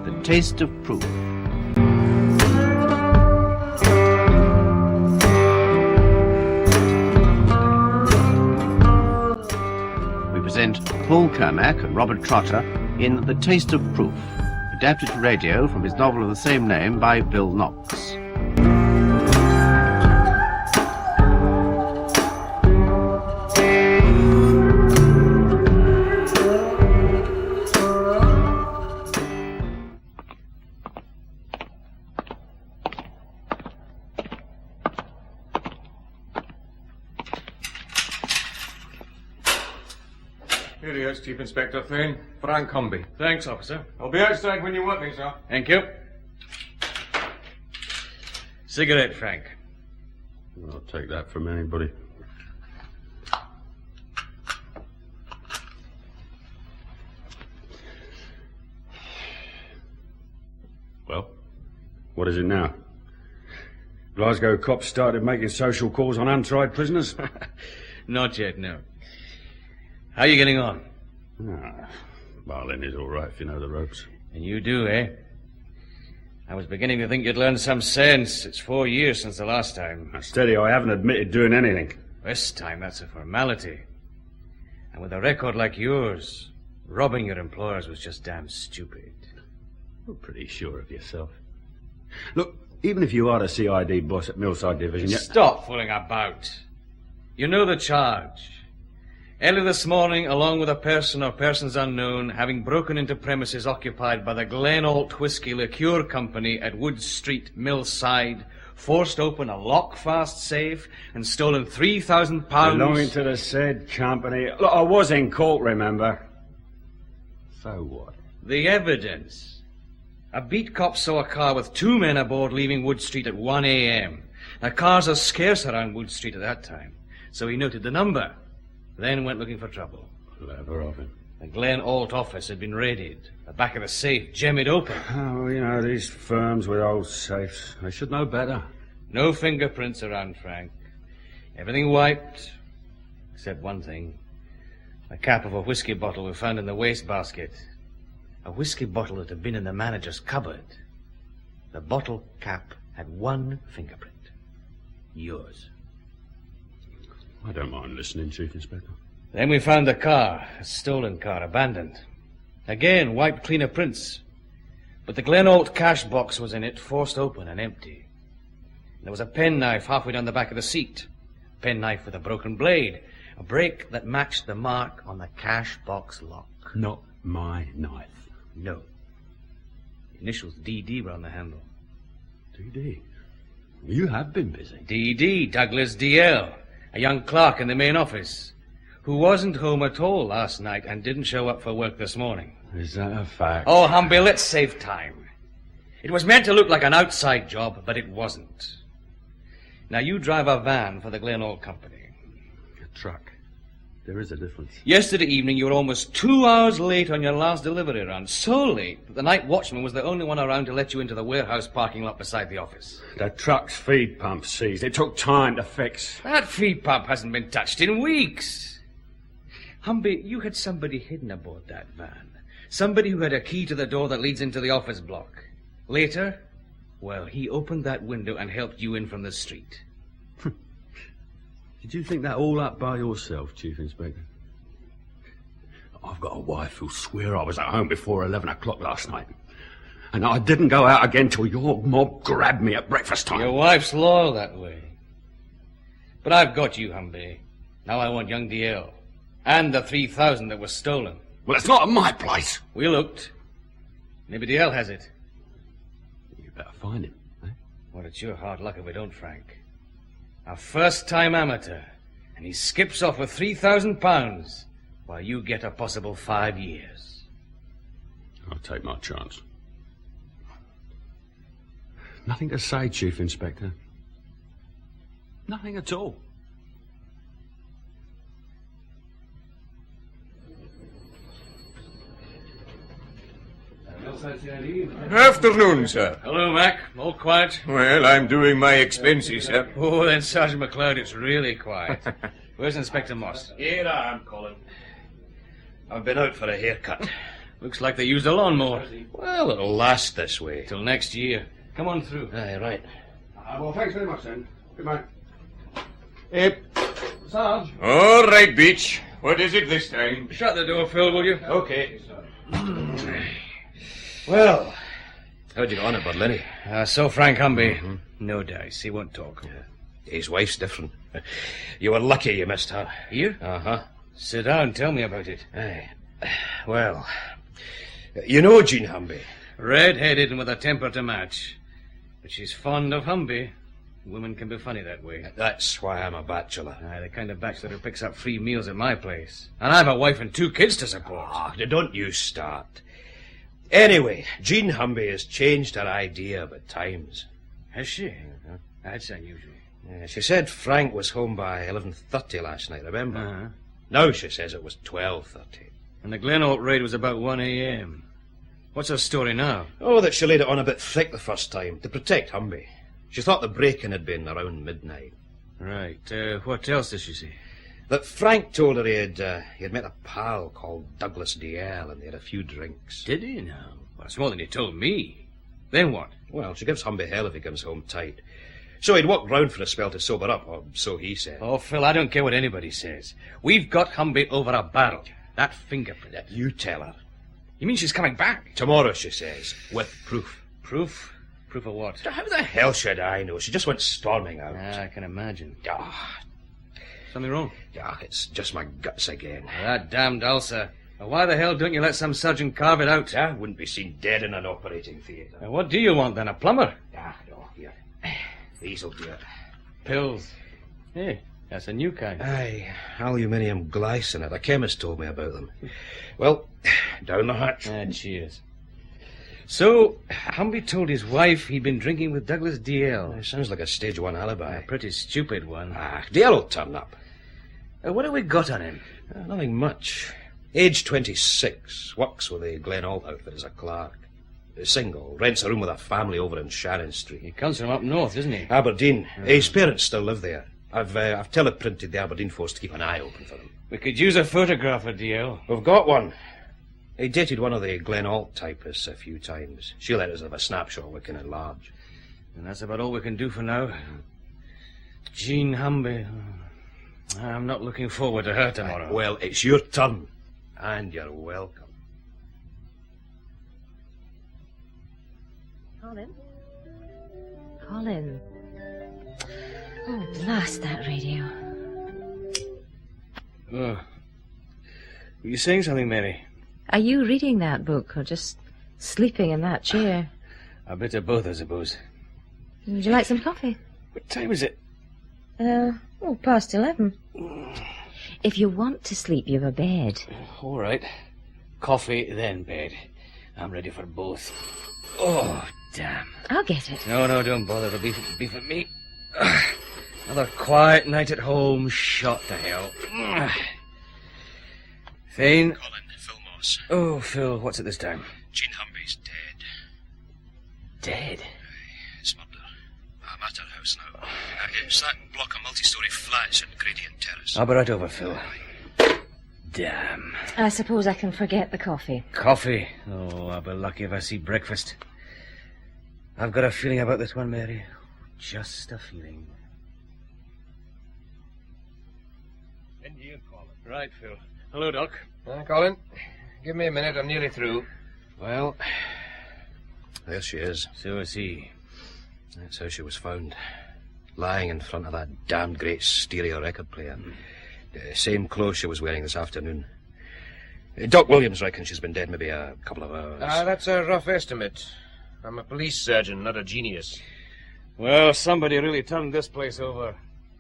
The taste of proof. We present Paul Kermack and Robert Trotter in The Taste of Proof, adapted to radio from his novel of the same name by Bill Knox. Here he is, Chief Inspector Thane. Frank Humby. Thanks, officer. I'll be outside when you want me, sir. Thank you. Cigarette, Frank. I'll take that from anybody. Well, what is it now? Glasgow cops started making social calls on untried prisoners? Not yet, no. How are you getting on? Barlin is all right if you know the ropes. And you do, eh? I was beginning to think you'd learned some sense. It's 4 years since the last time. Now, steady, I haven't admitted doing anything. This time, that's a formality. And with a record like yours, robbing your employers was just damn stupid. You're pretty sure of yourself. Look, even if you are the CID boss at Millside Division... Stop fooling about. You know the charge. Early this morning, along with a person or persons unknown, having broken into premises occupied by the Glen Ault Whisky Liqueur Company at Wood Street, Millside, forced open a lock-fast safe and stolen £3,000... Belonging to the said company. Look, I was in court, remember? So what? The evidence. A beat cop saw a car with 2 men aboard leaving Wood Street at 1 a.m. Now, cars are scarce around Wood Street at that time, so he noted the number. Then went looking for trouble. Clever of him. The Glen Ault office had been raided. The back of the safe jemmied open. Oh, well, you know, these firms with old safes, they should know better. No fingerprints around, Frank. Everything wiped, except one thing. The cap of a whiskey bottle we found in the wastebasket. A whiskey bottle that had been in the manager's cupboard. The bottle cap had one fingerprint. Yours. I don't mind listening, Chief Inspector. Then we found the car, a stolen car, abandoned. Again, wiped clean of prints. But the Glen Ault cash box was in it, forced open and empty. There was a penknife halfway down the back of the seat. A penknife with a broken blade. A break that matched the mark on the cash box lock. Not my knife. No. The initials DD were on the handle. DD? You have been busy. DD, Douglas DL. A young clerk in the main office, who wasn't home at all last night and didn't show up for work this morning. Is that a fact? Oh, Humby, let's save time. It was meant to look like an outside job, but it wasn't. Now, you drive a van for the Glen Ault Company. A truck. There is a difference. Yesterday evening, you were almost 2 hours late on your last delivery run. So late that the night watchman was the only one around to let you into the warehouse parking lot beside the office. The truck's feed pump seized. It took time to fix. That feed pump hasn't been touched in weeks. Humby, you had somebody hidden aboard that van. Somebody who had a key to the door that leads into the office block. Later, well, he opened that window and helped you in from the street. Did you think that all up by yourself, Chief Inspector? I've got a wife who'll swear I was at home before 11 o'clock last night. And I didn't go out again till your mob grabbed me at breakfast time. Your wife's loyal that way. But I've got you, Humby. Now I want young DL. And the 3,000 that was stolen. Well, it's not at my place. We looked. Maybe DL has it. You better find him, eh? Well, it's your hard luck if we don't, Frank. A first-time amateur, and he skips off with £3,000, while you get a possible 5 years. I'll take my chance. Nothing to say, Chief Inspector. Nothing at all. Afternoon, sir. Hello, Mac. All quiet? Well, I'm doing my expenses, sir. Oh, then, Sergeant McLeod, it's really quiet. Where's Inspector Moss? Here I am, Colin. I've been out for a haircut. Looks like they used a lawnmower. Well, it'll last this way. Till next year. Come on through. Aye, right. Well, thanks very much, then. Goodbye. Sarge. All right, Beach. What is it this time? Shut the door, Phil, will you? Okay. Well, how'd you get on at Berlin? So Frank Humby. No dice. He won't talk. His wife's different. You were lucky you missed her. Here? Uh-huh. Sit down. Tell me about it. Aye. Well, you know Jean Humby. Red-headed and with a temper to match. But she's fond of Humby. Women can be funny that way. That's why I'm a bachelor. Aye, the kind of bachelor who picks up free meals at my place. And I've a wife and 2 kids to support. Don't you start. Anyway, Jean Humby has changed her idea about times. Has she? That's unusual. She said Frank was home by 11:30 last night, remember? Uh-huh. Now she says it was 12:30. And the Glen Ault raid was about 1 a.m. What's her story now? Oh, that she laid it on a bit thick the first time, to protect Humby. She thought the break-in had been around midnight. Right. What else does she say? That Frank told her he had met a pal called Douglas DL and they had a few drinks. Did he now? Well, that's more than he told me. Then what? Well, she gives Humby hell if he comes home tight. So he'd walked round for a spell to sober up, or so he said. Oh, Phil, I don't care what anybody says. We've got Humby over a barrel. That fingerprint. You tell her. You mean she's coming back? Tomorrow, she says, with proof. Proof? Proof of what? How the hell should I know? She just went storming out. I can imagine. Ah, Something wrong? it's just my guts again. That damned ulcer. Now, why the hell don't you let some surgeon carve it out? I wouldn't be seen dead in an operating theatre. Now, what do you want, then? A plumber? No, here. These'll do it. Pills. Hey, that's a new kind. Aye, aluminium glycinate. A chemist told me about them. Well, down the hatch. Cheers. So, Humby told his wife he'd been drinking with Douglas DL. Sounds like a stage 1 alibi. A pretty stupid one. DL will turn up. What have we got on him? Nothing much. Age 26. Works with the Glen Ault outfit as a clerk. Single. Rents a room with a family over in Sharon Street. He comes from up north, doesn't he? Aberdeen. His parents still live there. I've teleprinted the Aberdeen force to keep an eye open for them. We could use a photograph of DL. We've got one. He dated one of the Glen Ault typists a few times. She let us have a snapshot looking at large. And that's about all we can do for now. Jean Humby. I'm not looking forward to her tomorrow. Well, it's your turn. And you're welcome. Colin? Colin. Oh, blast that radio. Oh. Were you saying something, Mary? Are you reading that book or just sleeping in that chair? A bit of both, I suppose. Would you like some coffee? What time is it? Past 11. If you want to sleep, you've a bed. All right. Coffee, then bed. I'm ready for both. Oh, damn. I'll get it. No, don't bother. It'll be for me. Another quiet night at home, shot to hell. Thane? Colin, Phil Moss. Oh, Phil, what's it this time? Jean Humby's dead. Dead? It's murder. I'm at her house now. It's that block of multi-storey flats in Gradient Terrace. I'll be right over, Phil. Damn. I suppose I can forget the coffee. Coffee? Oh, I'll be lucky if I see breakfast. I've got a feeling about this one, Mary. Just a feeling. In here, Colin. Right, Phil. Hello, Doc. Colin, give me a minute. I'm nearly through. Well, there she is. So is he. That's how she was found. Lying in front of that damned great stereo record player. Same clothes she was wearing this afternoon. Doc Williams reckons she's been dead maybe a couple of hours. That's a rough estimate. I'm a police surgeon, not a genius. Well, somebody really turned this place over.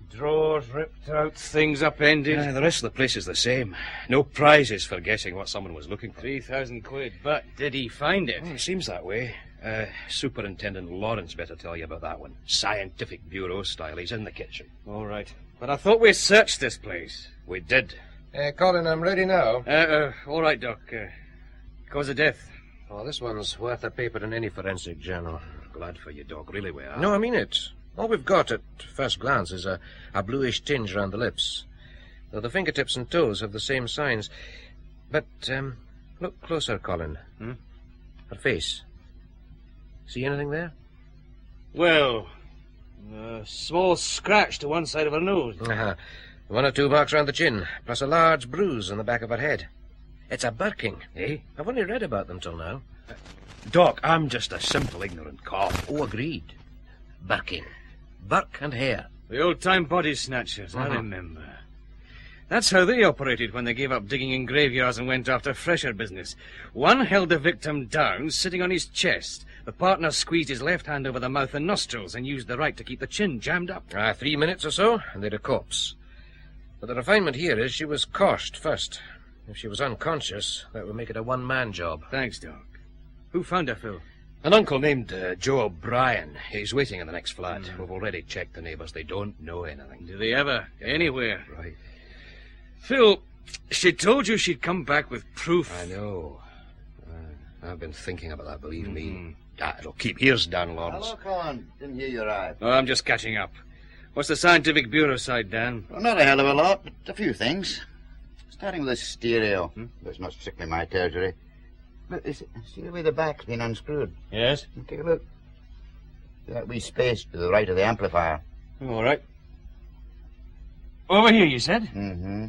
Drawers ripped out, things upended. The rest of the place is the same. No prizes for guessing what someone was looking for. 3,000 quid. But did he find it? Well, it seems that way. Superintendent Lawrence better tell you about that one. Scientific Bureau style. He's in the kitchen. All right. But I thought we searched this place. We did. Colin, I'm ready now. All right, Doc. Cause of death. Oh, this one's worth a paper in any forensic journal. Glad for you, Doc. Really we are. No, I mean it. All we've got at first glance is a bluish tinge around the lips, though the fingertips and toes have the same signs. But, look closer, Colin. Her face. See anything there? Well, a small scratch to one side of her nose. One or two marks around the chin, plus a large bruise on the back of her head. It's a birking, eh? I've only read about them till now. Doc, I'm just a simple, ignorant cop. Oh, agreed. Birking. Burke and Hare. The old-time body snatchers, I remember. That's how they operated when they gave up digging in graveyards and went after fresher business. One held the victim down, sitting on his chest. The partner squeezed his left hand over the mouth and nostrils and used the right to keep the chin jammed up. 3 minutes or so, and they'd a corpse. But the refinement here is she was coursed first. If she was unconscious, that would make it a one-man job. Thanks, Doc. Who found her, Phil? An uncle named Joe O'Brien. He's waiting in the next flat. We've already checked the neighbours. They don't know anything. Do they ever? Anywhere? Right. Phil, she told you she'd come back with proof. I know. I've been thinking about that, believe me. It'll keep. Here's Dan Lawrence. Hello, Colin. Didn't hear you arrive. Oh, I'm just catching up. What's the scientific bureau side, Dan? Well, not a hell of a lot, but a few things. Starting with this stereo. That's not strictly my territory. But see the way the back's been unscrewed? Yes? Take a look. That wee space to the right of the amplifier. All right. Over here, you said? Mm-hmm.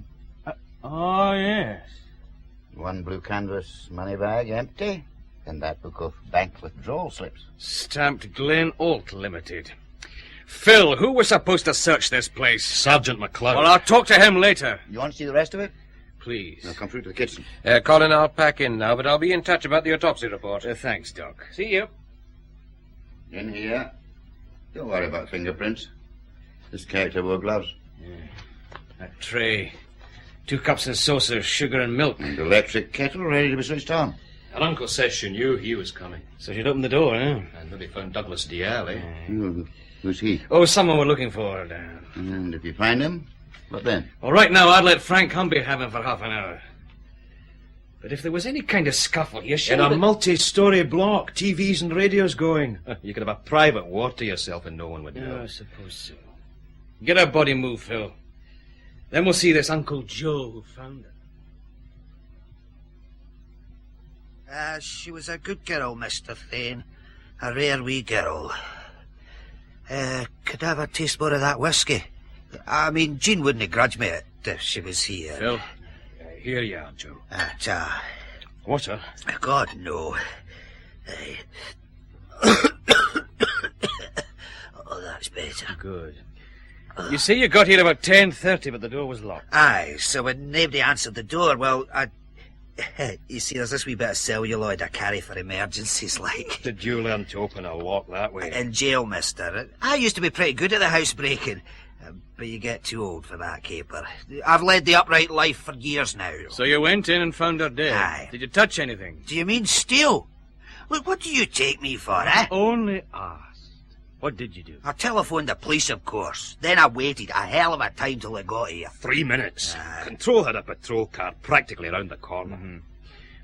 Oh, yes. One blue canvas money bag empty, and that book of bank withdrawal slips. Stamped Glen Ault Limited. Phil, who was supposed to search this place? Sergeant McLeod. Well, I'll talk to him later. You want to see the rest of it? Please. Now come through to the kitchen. Colin, I'll pack in now, but I'll be in touch about the autopsy report. Thanks, Doc. See you. In here. Don't worry about fingerprints. This character wore gloves. That tray. 2 cups and saucers, sugar and milk. And electric kettle ready to be switched on. An uncle says she knew he was coming. So she'd opened the door, eh? And maybe found Douglas DL, eh? Who's he? Oh, someone we're looking for, Dan. And if you find him, what then? Well, right now, I'd let Frank Humby have him for half an hour. But if there was any kind of scuffle here, In a multi-story block, TVs and radios going. You could have a private war to yourself and no one would know. Yeah, I suppose so. Get her body moved, Phil. Then we'll see this Uncle Joe who found her. She was a good girl, Mr. Thane. A rare wee girl. Could I have a taste more of that whisky? I mean, Jean wouldn't grudge me it if she was here. Phil, here you are, Joe. Water? God, no. Oh, that's better. Good. You say you got here about 10:30, but the door was locked. Aye, so when nobody answered the door, well, you see, there's this wee bit of celluloid I carry for emergencies, like. Did you learn to open a lock that way? In jail, mister. I used to be pretty good at the housebreaking, but you get too old for that caper. I've led the upright life for years now. So you went in and found her dead? Aye. Did you touch anything? Do you mean steal? Look, what do you take me for, eh? Only asked. What did you do? I telephoned the police, of course. Then I waited a hell of a time till they got here. 3 minutes. Control had a patrol car practically round the corner.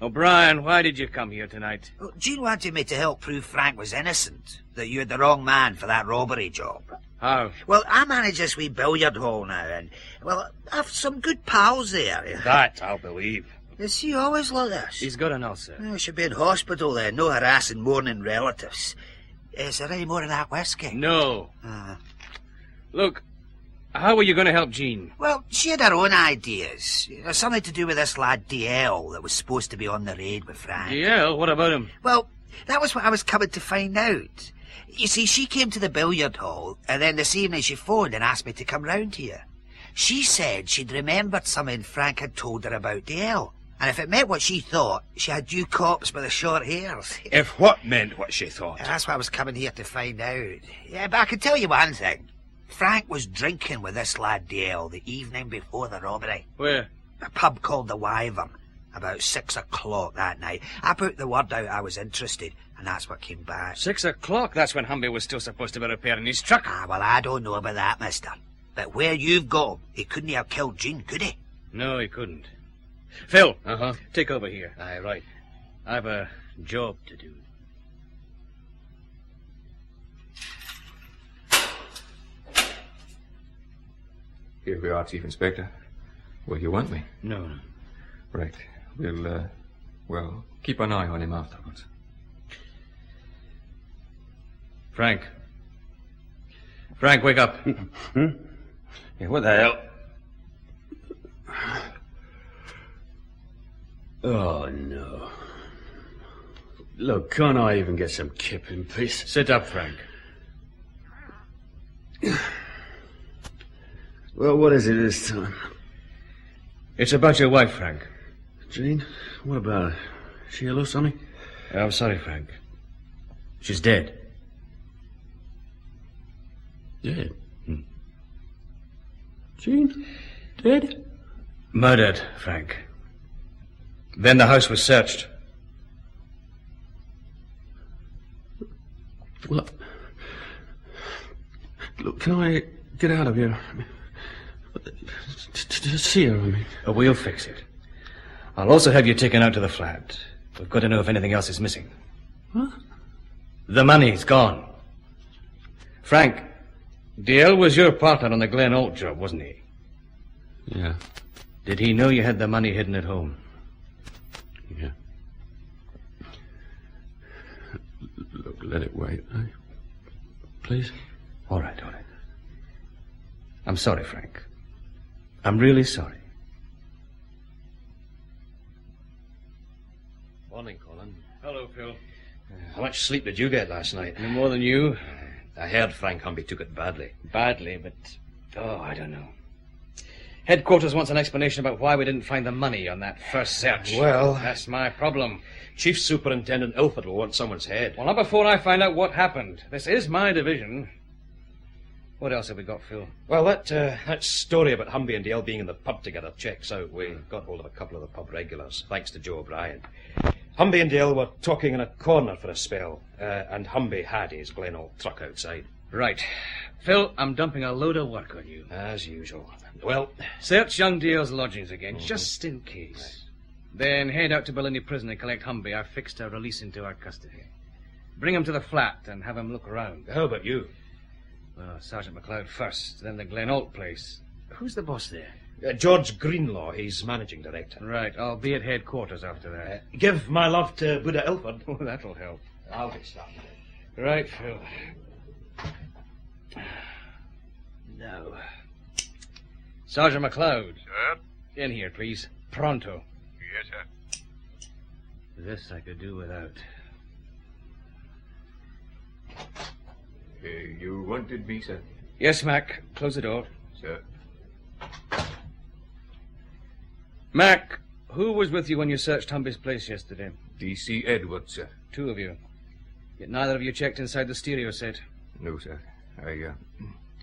O'Brien, why did you come here tonight? Well, Jean wanted me to help prove Frank was innocent, that you had the wrong man for that robbery job. How? Well, I manage this wee billiard hall now, and, well, I've some good pals there. That I'll believe. Is he always like this? He's got an ulcer. Oh, should be in hospital then, no harassing mourning relatives. Is there any more of that whisky? No. Look, how were you going to help Jean? Well, she had her own ideas. Something to do with this lad DL that was supposed to be on the raid with Frank. DL? What about him? Well, that was what I was coming to find out. You see, she came to the billiard hall, and then this evening she phoned and asked me to come round here. She said she'd remembered something Frank had told her about DL. And if it meant what she thought, she had you cops with the short hairs. If what meant what she thought? That's what I was coming here to find out. Yeah, but I can tell you one thing. Frank was drinking with this lad DL the evening before the robbery. Where? A pub called the Wyvern. About 6 o'clock that night. I put the word out I was interested, and that's what came back. 6 o'clock? That's when Humby was still supposed to be repairing his truck. Well, I don't know about that, mister. But where you've got him, he couldn't have killed Jean, could he? No, he couldn't. Phil, Uh-huh. take over here. Aye, right. I've a job to do. Here we are, Chief Inspector. Where you want me? No. Right. We'll keep an eye on him afterwards. Frank. Frank, wake up. Yeah, what the hell? Oh, no. Look, can't I even get some kip in peace? Sit up, Frank. Well, what is it this time? It's about your wife, Frank. Jean? What about her? She ill or something? I'm sorry, Frank. She's dead. Dead? Jean? Dead? Murdered, Frank. Then the house was searched. Well, look, can I get out of here? To see her, I mean. We'll fix it. I'll also have you taken out to the flat. We've got to know if anything else is missing. What? The money's gone. Frank, Dale was your partner on the Glen Ault job, wasn't he? Yeah. Did he know you had the money hidden at home? Yeah. Look, let it wait, eh? Please? All right. I'm sorry, Frank. I'm really sorry. Morning, Colin. Hello, Phil. How much sleep did you get last night? No more than you. I heard Frank Humby took it badly. Badly, but... Oh, I don't know. Headquarters wants an explanation about why we didn't find the money on that first search. Well... That's my problem. Chief Superintendent Ilford will want someone's head. Well, not before I find out what happened. This is my division. What else have we got, Phil? Well, that story about Humby and Dale being in the pub together checks out. We got hold of a couple of the pub regulars, thanks to Joe O'Brien. Humby and Dale were talking in a corner for a spell, and Humby had his Glen Ault truck outside. Right. Phil, I'm dumping a load of work on you. As usual. Well... Search young Dale's lodgings again, just in case. Right. Then head out to Bellini Prison and collect Humby. I've fixed a release into our custody. Bring him to the flat and have him look around. How about you? Well, Sergeant McLeod first, then the Glen Ault place. Who's the boss there? George Greenlaw, he's managing director. Right, I'll be at headquarters after that. Give my love to Buddha Ilford. Oh, that'll help. I'll be starting. Right, Phil. Now. Sergeant McLeod. Sir? In here, please. Pronto. Yes, sir. This I could do without. You wanted me, sir? Yes, Mac. Close the door. Sir. Mac, who was with you when you searched Humby's place yesterday? D.C. Edwards, sir. Two of you. Yet neither of you checked inside the stereo set. No, sir.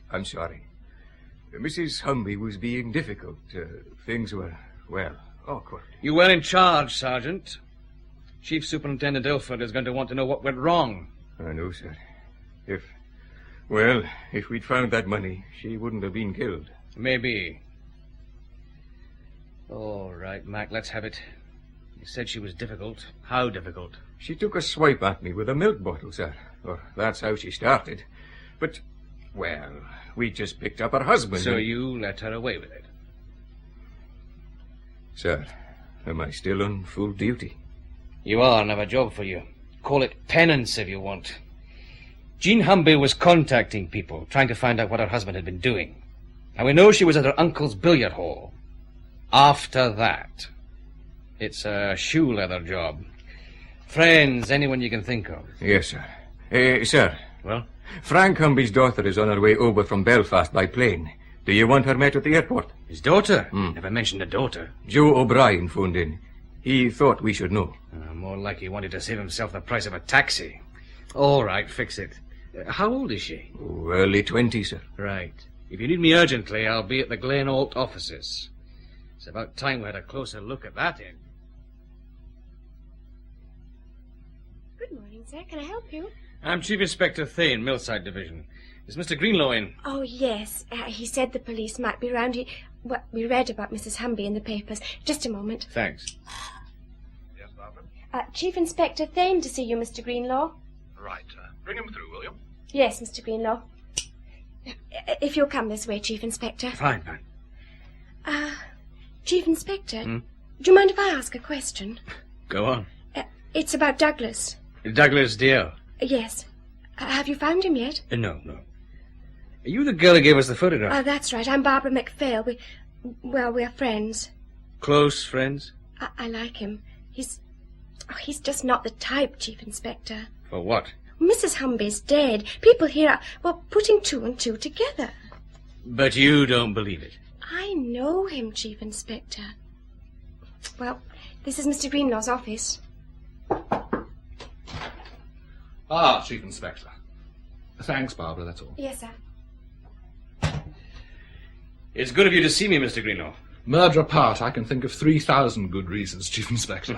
I'm sorry. Mrs. Humby was being difficult. Things were, well, awkward. You were in charge, Sergeant. Chief Superintendent Ilford is going to want to know what went wrong. I know, sir. If we'd found that money, she wouldn't have been killed. Maybe. All right, Mac, let's have it. You said she was difficult. How difficult? She took a swipe at me with a milk bottle, sir. Or that's how she started. But, well, we just picked up her husband. So you let her away with it? Sir, am I still on full duty? You are, and I have a job for you. Call it penance if you want. Jean Humby was contacting people, trying to find out what her husband had been doing. And we know she was at her uncle's billiard hall. After that, it's a shoe leather job. Friends, anyone you can think of. Yes, sir. Sir. Well? Frank Humby's daughter is on her way over from Belfast by plane. Do you want her met at the airport? His daughter? Never mentioned a daughter. Joe O'Brien phoned in. He thought we should know. More like he wanted to save himself the price of a taxi. All right, fix it. How old is she? Oh, early 20s, sir. Right. If you need me urgently, I'll be at the Glen Ault offices. It's about time we had a closer look at that end. Good morning, sir. Can I help you? I'm Chief Inspector Thane, Millside Division. Is Mr. Greenlaw in? Oh, yes. He said the police might be round. We read about Mrs. Humby in the papers. Just a moment. Thanks. Yes, Robert. Chief Inspector Thane to see you, Mr. Greenlaw. Right. Bring him through, will you? Yes, Mr. Greenlaw. If you'll come this way, Chief Inspector. Fine. Chief Inspector, do you mind if I ask a question? Go on. It's about Douglas. Douglas Deal. Yes. Have you found him yet? No. Are you the girl who gave us the photograph? That's right. I'm Barbara MacPhail. We're friends. Close friends? I like him. He's just not the type, Chief Inspector. For what? Mrs. Humby's dead. People here are, putting two and two together. But you don't believe it. I know him, Chief Inspector. Well, this is Mr. Greenlaw's office. Ah, Chief Inspector. Thanks, Barbara, that's all. Yes, sir. It's good of you to see me, Mr. Greenlaw. Murder apart, I can think of 3,000 good reasons, Chief Inspector.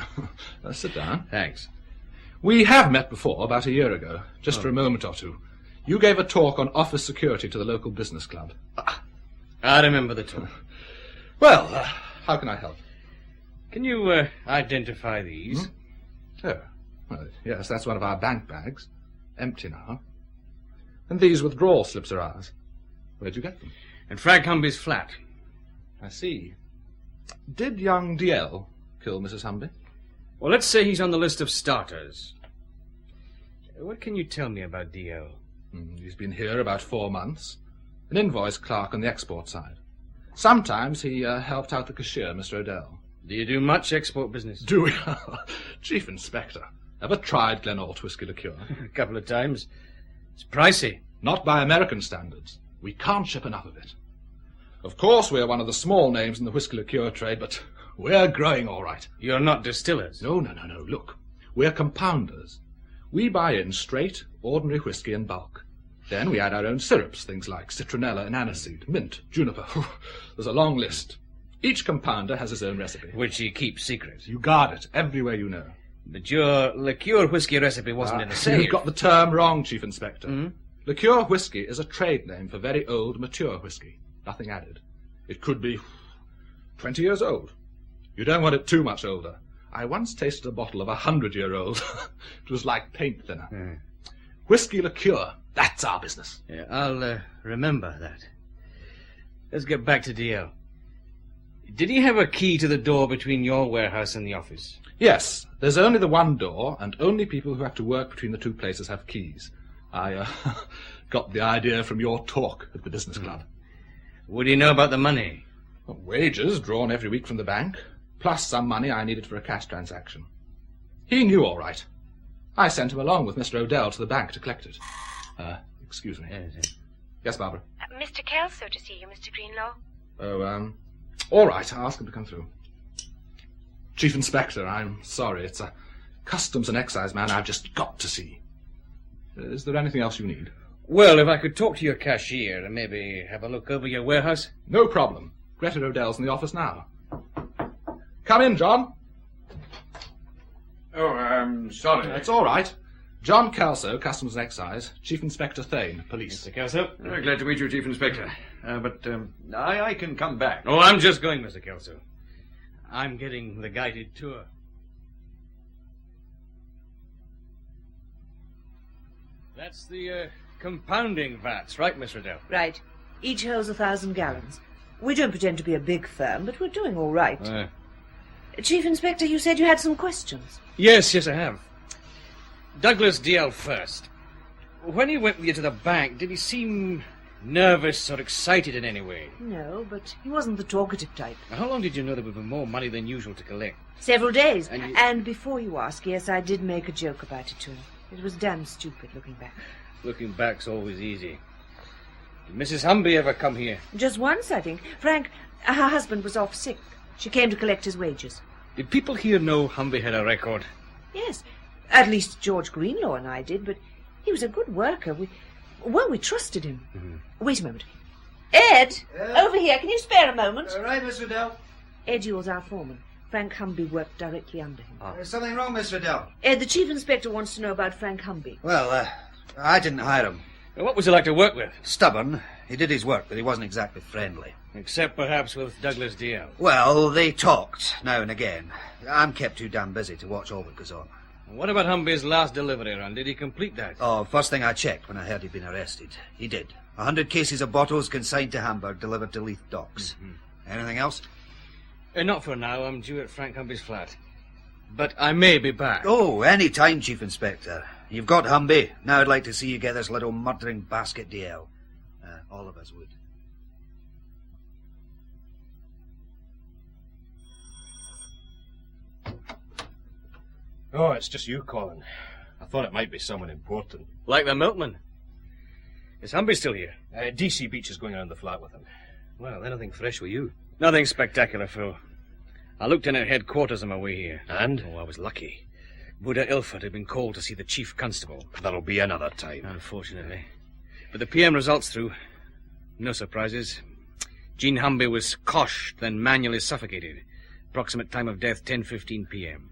Sit down. Thanks. We have met before, about a year ago, just for a moment or two. You gave a talk on office security to the local business club. I remember the talk. Well, how can I help? Can you identify these? Oh, well, yes, that's one of our bank bags. Empty now. And these withdrawal slips are ours. Where'd you get them? In Frank Humby's flat. I see. Did young DL kill Mrs. Humby? Well, let's say he's on the list of starters. What can you tell me about DL? He's been here about 4 months. An invoice clerk on the export side. Sometimes he helped out the cashier, Mr. Odell. Do you do much export business? Do we? Chief Inspector. Ever tried Glen Ault whisky liqueur? A couple of times. It's pricey. Not by American standards. We can't ship enough of it. Of course, we're one of the small names in the whisky liqueur trade, but we're growing all right. You're not distillers? No. Look, we're compounders. We buy in straight, ordinary whisky in bulk. Then we add our own syrups, things like citronella and aniseed, mint, juniper. There's a long list. Each compounder has his own recipe. Which he keeps secret. You guard it everywhere you know. But your liqueur whisky recipe wasn't in the safe. You've got the term wrong, Chief Inspector. Liqueur whisky is a trade name for very old, mature whisky. Nothing added. It could be 20 years old. You don't want it too much older. I once tasted a bottle of 100-year-old. It was like paint thinner. Whisky liqueur, that's our business. Yeah, I'll remember that. Let's get back to DL. Did he have a key to the door between your warehouse and the office? Yes, there's only the one door, and only people who have to work between the two places have keys. I got the idea from your talk at the business club. Would he know about the money? Wages drawn every week from the bank, plus some money I needed for a cash transaction. He knew all right. I sent him along with Mr. Odell to the bank to collect it. Excuse me. Yes, Barbara? Mr. Kelso to see you, Mr. Greenlaw. Oh, all right, I'll ask him to come through. Chief Inspector, I'm sorry. It's a Customs and Excise man I've just got to see. Is there anything else you need? Well, if I could talk to your cashier and maybe have a look over your warehouse. No problem. Greta Odell's in the office now. Come in, John. Oh, I'm sorry. It's all right. John Kelso, Customs and Excise. Chief Inspector Thane, Police. Mr. Kelso? Glad to meet you, Chief Inspector. But I can come back. Oh, I'm just going, Mr. Kelso. I'm getting the guided tour. That's the compounding vats, right, Miss Riddell? Right. Each holds 1,000 gallons. We don't pretend to be a big firm, but we're doing all right. Chief Inspector, you said you had some questions. Yes, I have. Douglas DL first. When he went with you to the bank, did he seem nervous or excited in any way? No, but he wasn't the talkative type. Now, how long did you know there would be more money than usual to collect? Several days. And And before you ask, yes, I did make a joke about it to him. It was damn stupid looking back. Looking back's always easy. Did Mrs. Humby ever come here? Just once, I think. Frank, her husband was off sick. She came to collect his wages. Did people here know Humby had a record? Yes. At least George Greenlaw and I did, but he was a good worker. We trusted him. Wait a moment. Ed, over here. Can you spare a moment? Right, Miss Riddell. Ed Yule's our foreman. Frank Humby worked directly under him. There's something wrong, Miss Riddell. Ed, the Chief Inspector wants to know about Frank Humby. Well, I didn't hire him. What was he like to work with? Stubborn. He did his work, but he wasn't exactly friendly. Except perhaps with Douglas DL. Well, they talked, now and again. I'm kept too damn busy to watch all that goes on. What about Humby's last delivery run? Did he complete that? Oh, first thing I checked when I heard he'd been arrested. He did. 100 cases of bottles consigned to Hamburg, delivered to Leith Docks. Anything else? Not for now. I'm due at Frank Humby's flat. But I may be back. Oh, any time, Chief Inspector. You've got Humby. Now I'd like to see you get this little murdering basket DL. All of us would. Oh, it's just you, Colin. I thought it might be someone important. Like the milkman. Is Humby still here? DC Beach is going around the flat with him. Well, anything fresh with you? Nothing spectacular, Phil. I looked in at headquarters on my way here. And? Oh, I was lucky. Buddha Ilford had been called to see the chief constable. That'll be another time. Unfortunately. But the PM results through. No surprises. Jean Humby was coshed, then manually suffocated. Approximate time of death, 10:15 p.m.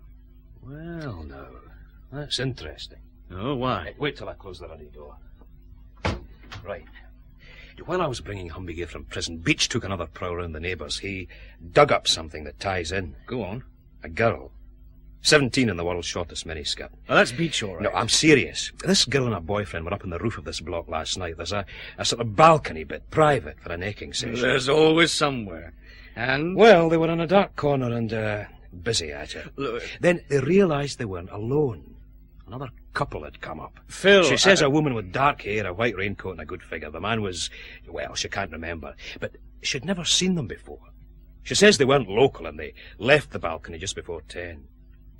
Well, no. That's interesting. Oh, why? Wait till I close the ruddy door. Right. While I was bringing Humby here from prison, Beach took another prowl around the neighbours. He dug up something that ties in. Go on. A girl. 17 in the world's shortest miniskirt. Well, that's Beach, all right. No, I'm serious. This girl and her boyfriend were up on the roof of this block last night. There's a sort of balcony bit, private, for a necking session. There's always somewhere. And? Well, they were in a dark corner and, busy at it. Look. Then they realised they weren't alone. Another couple had come up. Phil... She says a woman with dark hair, a white raincoat and a good figure. The man was, well, she can't remember. But she'd never seen them before. She says they weren't local and they left the balcony just before 10.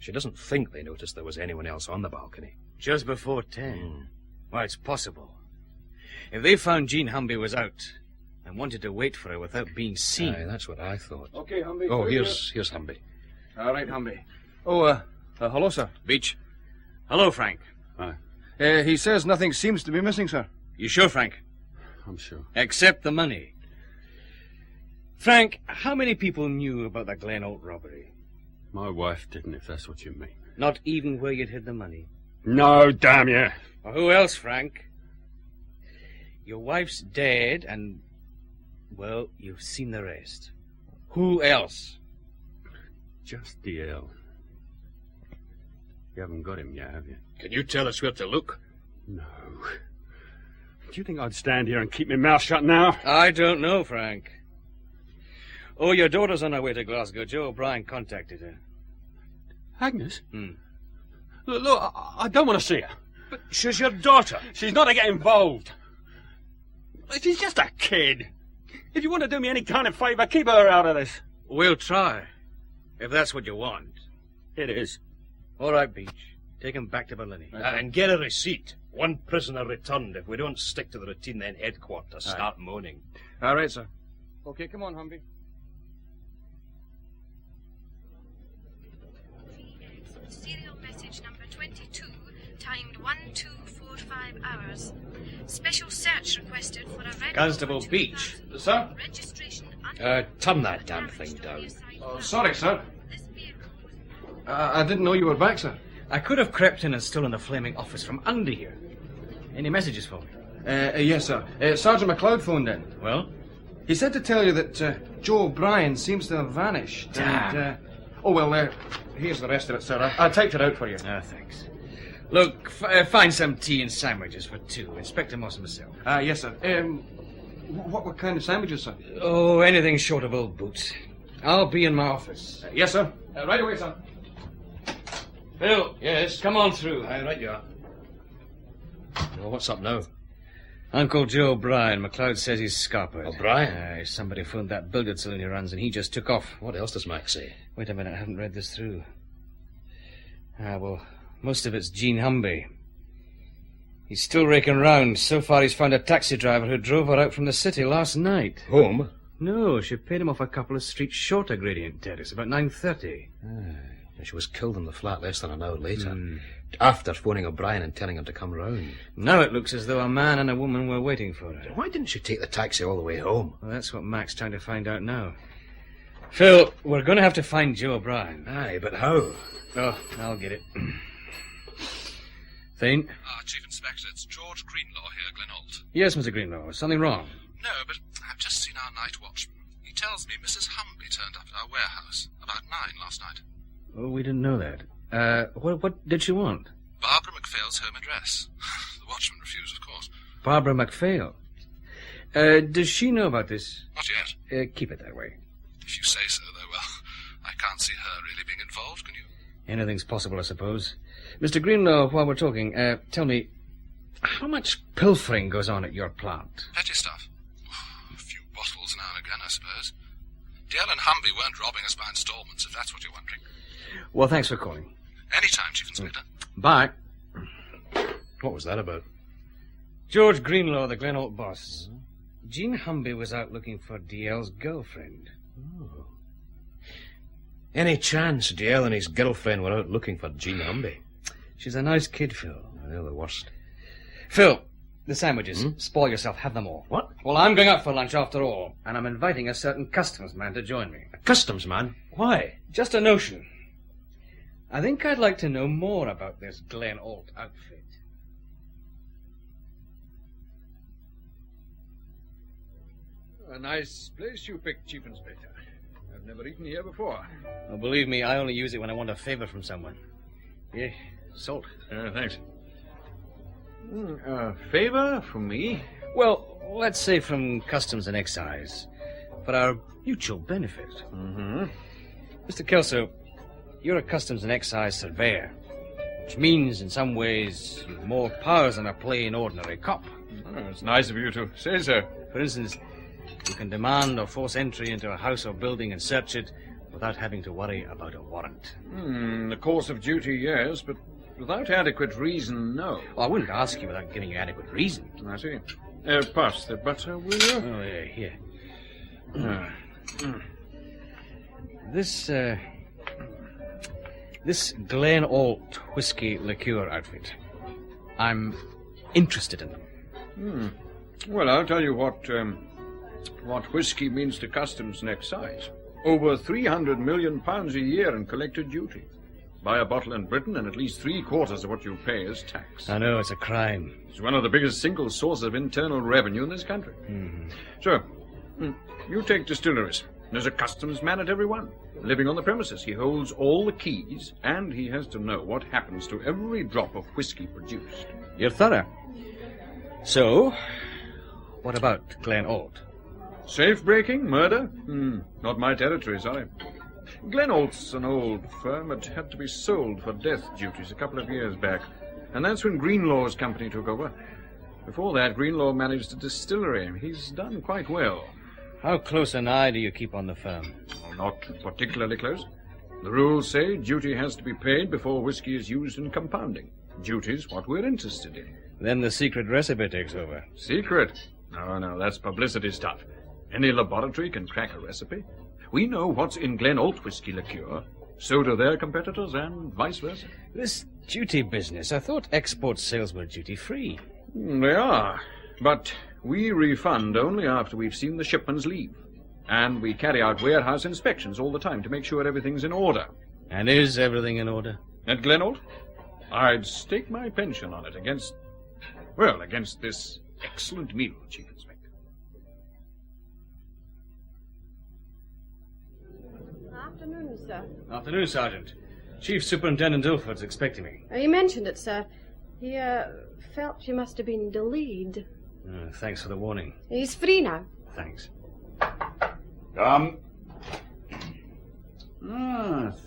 She doesn't think they noticed there was anyone else on the balcony. Just before 10? Well, it's possible. If they found Jean Humby was out and wanted to wait for her without being seen... Aye, that's what I thought. Okay, Humby. Oh, here's Humby. All right, Humby. Oh, hello, sir. Beach. Hello, Frank. Hi. He says nothing seems to be missing, sir. You sure, Frank? I'm sure. Except the money. Frank, how many people knew about the Glen Ault robbery? My wife didn't, if that's what you mean. Not even where you'd hid the money? No, damn you. Well, who else, Frank? Your wife's dead and, well, you've seen the rest. Who else? Just DL. You haven't got him yet, have you? Can you tell us where to look? No. Do you think I'd stand here and keep my mouth shut now? I don't know, Frank. Oh, your daughter's on her way to Glasgow. Joe O'Brien contacted her. Agnes? Look, I don't want to see her. But she's your daughter. She's not to get involved. She's just a kid. If you want to do me any kind of favour, keep her out of this. We'll try, if that's what you want. It is. All right, Beach. Take him back to Berlin. And get a receipt. One prisoner returned. If we don't stick to the routine, then headquarters start moaning. All right, sir. Okay, come on, Humby. Serial message number 22, timed 1245 hours. Special search requested for a red... Constable Beach. Sir? Registration... Turn that damn thing down. Oh, sorry, sir. I didn't know you were back, sir. I could have crept in and stolen the flaming office from under here. Any messages for me? Yes, sir. Sergeant McLeod phoned in. Well? He said to tell you that Joe O'Brien seems to have vanished. Damn. And, oh, well, here's the rest of it, sir. I typed it out for you. Ah, thanks. Look, find some tea and sandwiches for two. Inspector Moss and myself. Yes, sir. What kind of sandwiches, sir? Oh, anything short of old boots. I'll be in my office. Yes, sir. Right away, sir. Phil. Yes? Come on through. Aye, right you are. Well, what's up now? Uncle Joe O'Brien. McLeod says he's scarpered. O'Brien? Somebody phoned that billiard saloon he runs and he just took off. What else does Mac say? Wait a minute, I haven't read this through. Well, most of it's Jean Humby. He's still raking round. So far he's found a taxi driver who drove her out from the city last night. Home? No, she paid him off a couple of streets short of Gradient Terrace, about 9:30. And she was killed in the flat less than an hour later. After phoning O'Brien and telling him to come round. Now it looks as though a man and a woman were waiting for her. Why didn't she take the taxi all the way home? Well, that's what Mac's trying to find out now. Phil, we're going to have to find Joe O'Brien. Aye, but how? Oh, I'll get it. Thane? Chief Inspector, it's George Greenlaw here, Glen Ault. Yes, Mr. Greenlaw. Something wrong? No, but I've just seen our night watchman. He tells me Mrs. Humby turned up at our warehouse about 9 last night. Oh, we didn't know that. What did she want? Barbara MacPhail's home address. The watchman refused, of course. Barbara MacPhail. Does she know about this? Not yet. Keep it that way. If you say so, though, well, I can't see her really being involved, can you? Anything's possible, I suppose. Mr. Greenlaw, while we're talking, tell me, how much pilfering goes on at your plant? Petty stuff. A few bottles now and again, I suppose. DL and Humby weren't robbing us by installments, if that's what you're wondering. Well, thanks for calling. Anytime, Chief Inspector. Bye. What was that about? George Greenlaw, the Glen Ault boss. Jean Humby was out looking for DL's girlfriend. Oh. Any chance DL and his girlfriend were out looking for Jean Humby? She's a nice kid, Phil. They're the worst. Phil, the sandwiches. Spoil yourself. Have them all. What? Well, I'm going out for lunch after all, and I'm inviting a certain customs man to join me. A customs man? Why? Just a notion. I think I'd like to know more about this Glen Ault outfit. A nice place you picked, Chief Inspector. I've never eaten here before. Oh, believe me, I only use it when I want a favor from someone. Yeah, salt. Thanks. A favor from me? Well, let's say from Customs and Excise. For our mutual benefit. Mm-hmm. Mr. Kelso, you're a Customs and Excise surveyor, which means, in some ways, you've more powers than a plain, ordinary cop. Oh, it's nice of you to say so. For instance, you can demand or force entry into a house or building and search it without having to worry about a warrant. In the course of duty, yes, but without adequate reason, no. Oh, I wouldn't ask you without giving you adequate reason. I see. Pass the butter, will you? Oh, yeah, here. This Glen Ault whiskey liqueur outfit. I'm interested in them. Well, I'll tell you what whiskey means to Customs and Excise. Over £300 million a year in collected duty. Buy a bottle in Britain and at least 3/4 of what you pay is tax. I know, it's a crime. It's one of the biggest single sources of internal revenue in this country. So, you take distilleries. There's a customs man at every one. Living on the premises, he holds all the keys, and he has to know what happens to every drop of whiskey produced. You're thorough. So, what about Glen Ault? Safe breaking? Murder? Not my territory, sorry. Glen Ault's an old firm. It had to be sold for death duties a couple of years back, and that's when Greenlaw's company took over. Before that, Greenlaw managed a distillery. He's done quite well. How close an eye do you keep on the firm? Well, not particularly close. The rules say duty has to be paid before whiskey is used in compounding. Duty's what we're interested in. Then the secret recipe takes over. Secret? No, that's publicity stuff. Any laboratory can crack a recipe. We know what's in Glen Ault whiskey liqueur. So do their competitors, and vice versa. This duty business, I thought export sales were duty-free. They are, but we refund only after we've seen the shipments leave. And we carry out warehouse inspections all the time to make sure everything's in order. And is everything in order? At Glen Ault? I'd stake my pension on it against this excellent meal, Chief Inspector. Afternoon, sir. Afternoon, Sergeant. Chief Superintendent Ilford's expecting me. He mentioned it, sir. He, felt you must have been delayed. Thanks for the warning. He's free now. Thanks. Come.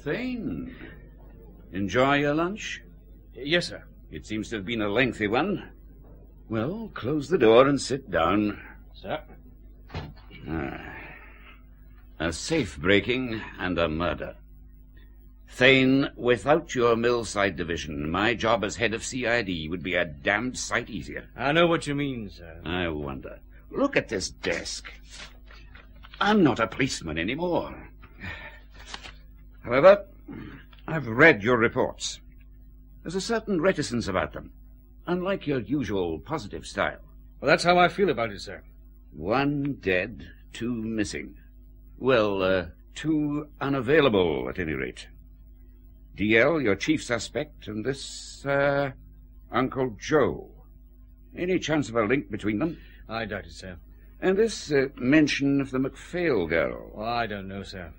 Thane. Enjoy your lunch? Yes, sir. It seems to have been a lengthy one. Well, close the door and sit down. Sir? A safe breaking and a murder. Thane, without your Millside Division, my job as head of CID would be a damned sight easier. I know what you mean, sir. I wonder. Look at this desk. I'm not a policeman anymore. However, I've read your reports. There's a certain reticence about them, unlike your usual positive style. Well, that's how I feel about it, sir. 1 dead, 2 missing. Well, 2 unavailable, at any rate. DL, your chief suspect, and this, Uncle Joe. Any chance of a link between them? I doubt it, sir. And this mention of the MacPhail girl. Well, I don't know, sir.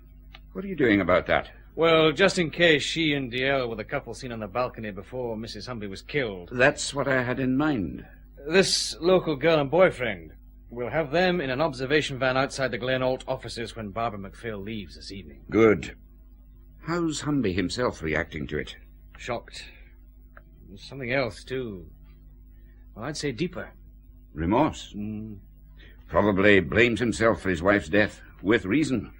What are you doing about that? Well, just in case she and DL were the couple seen on the balcony before Mrs. Humby was killed. That's what I had in mind. This local girl and boyfriend. We'll have them in an observation van outside the Glen Ault offices when Barbara MacPhail leaves this evening. Good. How's Humby himself reacting to it? Shocked. There's something else, too. Well, I'd say deeper. Remorse? Probably blames himself for his wife's death, with reason.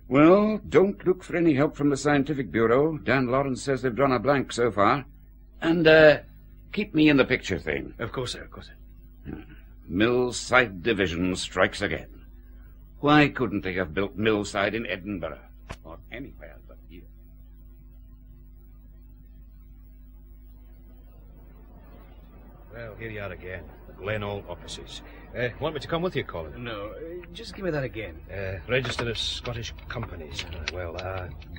Well, don't look for any help from the Scientific Bureau. Dan Lawrence says they've drawn a blank so far. And, keep me in the picture, Thane. Of course, sir, of course, sir. Millside Division strikes again. Why couldn't they have built Millside in Edinburgh? Or anywhere but here? Well, here you are again. The Glen Ault offices. Want me to come with you, Colin? No, just give me that again. Register of Scottish companies.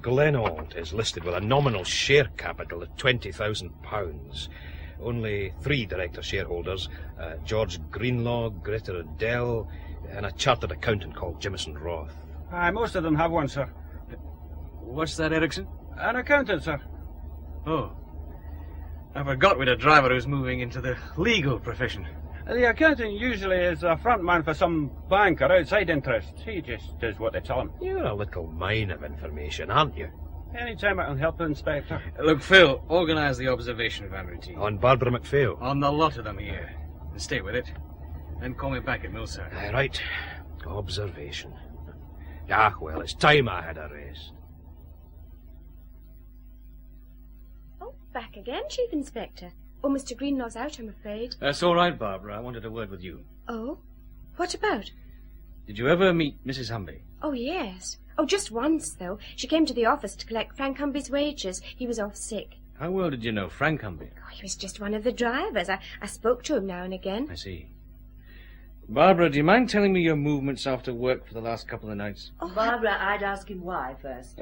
Glen Ault is listed with a nominal share capital of £20,000. Only 3 director shareholders, George Greenlaw, Greta Adele, and a chartered accountant called Jimison Roth. Aye, most of them have one, sir. What's that, Ericsson? An accountant, sir. Oh. I forgot we'd a driver who's moving into the legal profession. The accountant usually is a front man for some bank or outside interests. He just does what they tell him. You're a little mine of information, aren't you? Any time I can help the Inspector. Look, Phil, organise the observation van routine. On Barbara MacPhail? On the lot of them here. And stay with it. Then call me back at Millside. Aye, right. Observation. Ah, well, it's time I had a rest. Oh, back again, Chief Inspector. Oh, Mr. Greenlaw's out, I'm afraid. That's all right, Barbara. I wanted a word with you. Oh? What about? Did you ever meet Mrs. Humby? Oh, yes. Oh, just once, though. She came to the office to collect Frank Humby's wages. He was off sick. How well did you know Frank Humby? Oh, he was just one of the drivers. I spoke to him now and again. I see. Barbara, do you mind telling me your movements after work for the last couple of nights? Oh, Barbara, I'd ask him why first.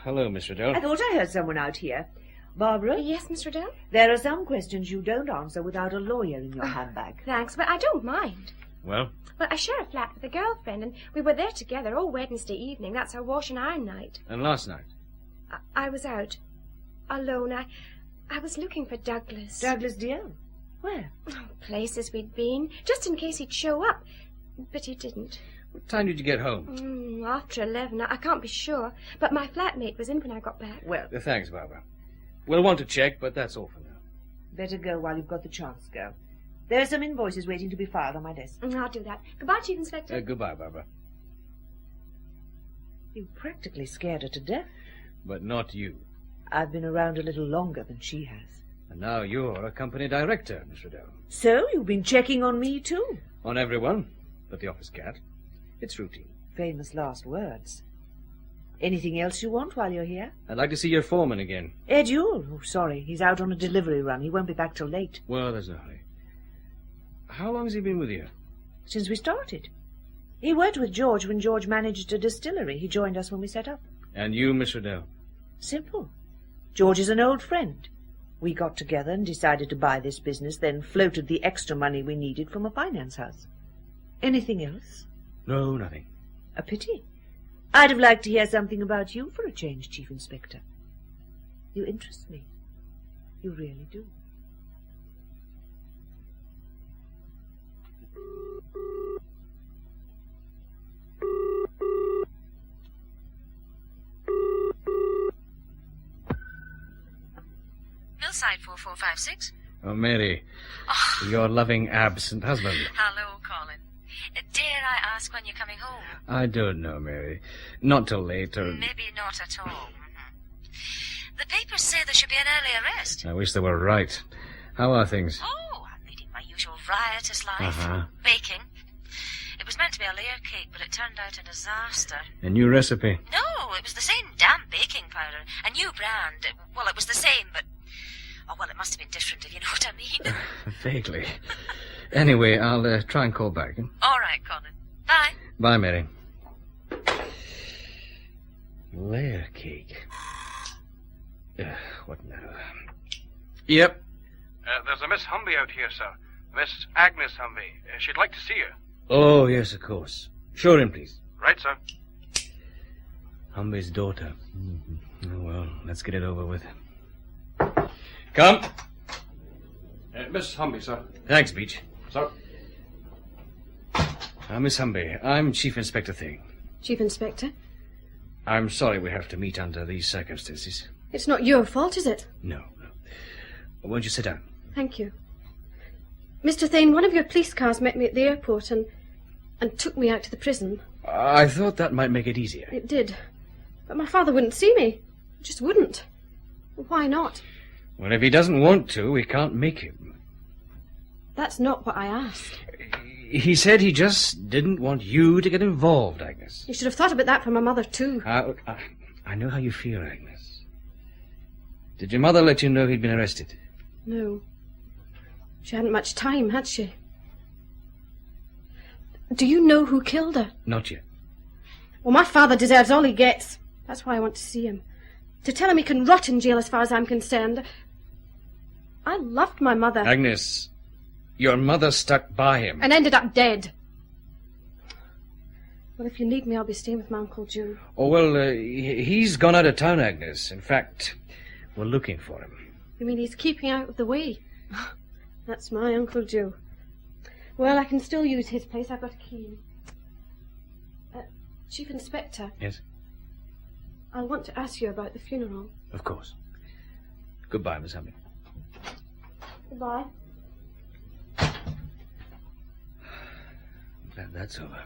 Hello, Miss Riddell. I thought I heard someone out here. Barbara? Yes, Miss Riddell? There are some questions you don't answer without a lawyer in your handbag. Thanks, but I don't mind. Well? Well, I share a flat with a girlfriend, and we were there together all Wednesday evening. That's our wash and iron night. And last night? I was out. Alone. I was looking for Douglas. Douglas dear? Where? Oh, places we'd been, just in case he'd show up. But he didn't. What time did you get home? After 11. I can't be sure. But my flatmate was in when I got back. Well... Thanks, Barbara. We'll want to check, but that's all for now. Better go while you've got the chance to go. There are some invoices waiting to be filed on my desk. I'll do that. Goodbye, Chief Inspector. Goodbye, Barbara. You practically scared her to death. But not you. I've been around a little longer than she has. And now you're a company director, Miss Riddell. So you've been checking on me, too? On everyone, but the office cat. It's routine. Famous last words. Anything else you want while you're here? I'd like to see your foreman again. Ed Yule? Oh, sorry. He's out on a delivery run. He won't be back till late. Well, there's no hurry. How long has he been with you? Since we started. He worked with George when George managed a distillery. He joined us when we set up. And you, Miss Riddell? Simple. George is an old friend. We got together and decided to buy this business, then floated the extra money we needed from a finance house. Anything else? No, nothing. A pity. I'd have liked to hear something about you for a change, Chief Inspector. You interest me. You really do. Millside 4456. Oh, Mary. Your loving absent husband. Hello, Colin. Dare I ask when you're coming home? I don't know, Mary. Not till later. Maybe not at all. The papers say there should be an early arrest. I wish they were right. How are things? Oh, I'm leading my usual riotous life. Baking. It was meant to be a layer cake, but it turned out a disaster. A new recipe? No, it was the same damn baking powder. A new brand. Well, it was the same, but... Oh, well, it must have been different, if you know what I mean. Vaguely. Anyway, I'll try and call back. All right, Colin. Bye. Bye, Mary. Layer cake. What now? Yep. There's a Miss Humby out here, sir. Miss Agnes Humby. She'd like to see you. Oh, yes, of course. Show her in, please. Right, sir. Humby's daughter. Oh, well, let's get it over with. Come. Miss Humby, sir. Thanks, Beach. Sir. Miss Humby, I'm Chief Inspector Thane. Chief Inspector? I'm sorry we have to meet under these circumstances. It's not your fault, is it? No. Won't you sit down? Thank you. Mr. Thane, one of your police cars met me at the airport and took me out to the prison. I thought that might make it easier. It did. But my father wouldn't see me. Just wouldn't. Why not? Well, if he doesn't want to, we can't make him. That's not what I asked. He said he just didn't want you to get involved, Agnes. You should have thought about that for my mother, too. I know how you feel, Agnes. Did your mother let you know he'd been arrested? No. She hadn't much time, had she? Do you know who killed her? Not yet. Well, my father deserves all he gets. That's why I want to see him. To tell him he can rot in jail as far as I'm concerned. I loved my mother. Agnes, your mother stuck by him. And ended up dead. Well, if you need me, I'll be staying with my Uncle Joe. Oh, well, he's gone out of town, Agnes. In fact, we're looking for him. You mean he's keeping out of the way? That's my Uncle Joe. Well, I can still use his place. I've got a key. Chief Inspector. Yes? I'll want to ask you about the funeral. Of course. Goodbye, Miss Humby. Goodbye. That's over.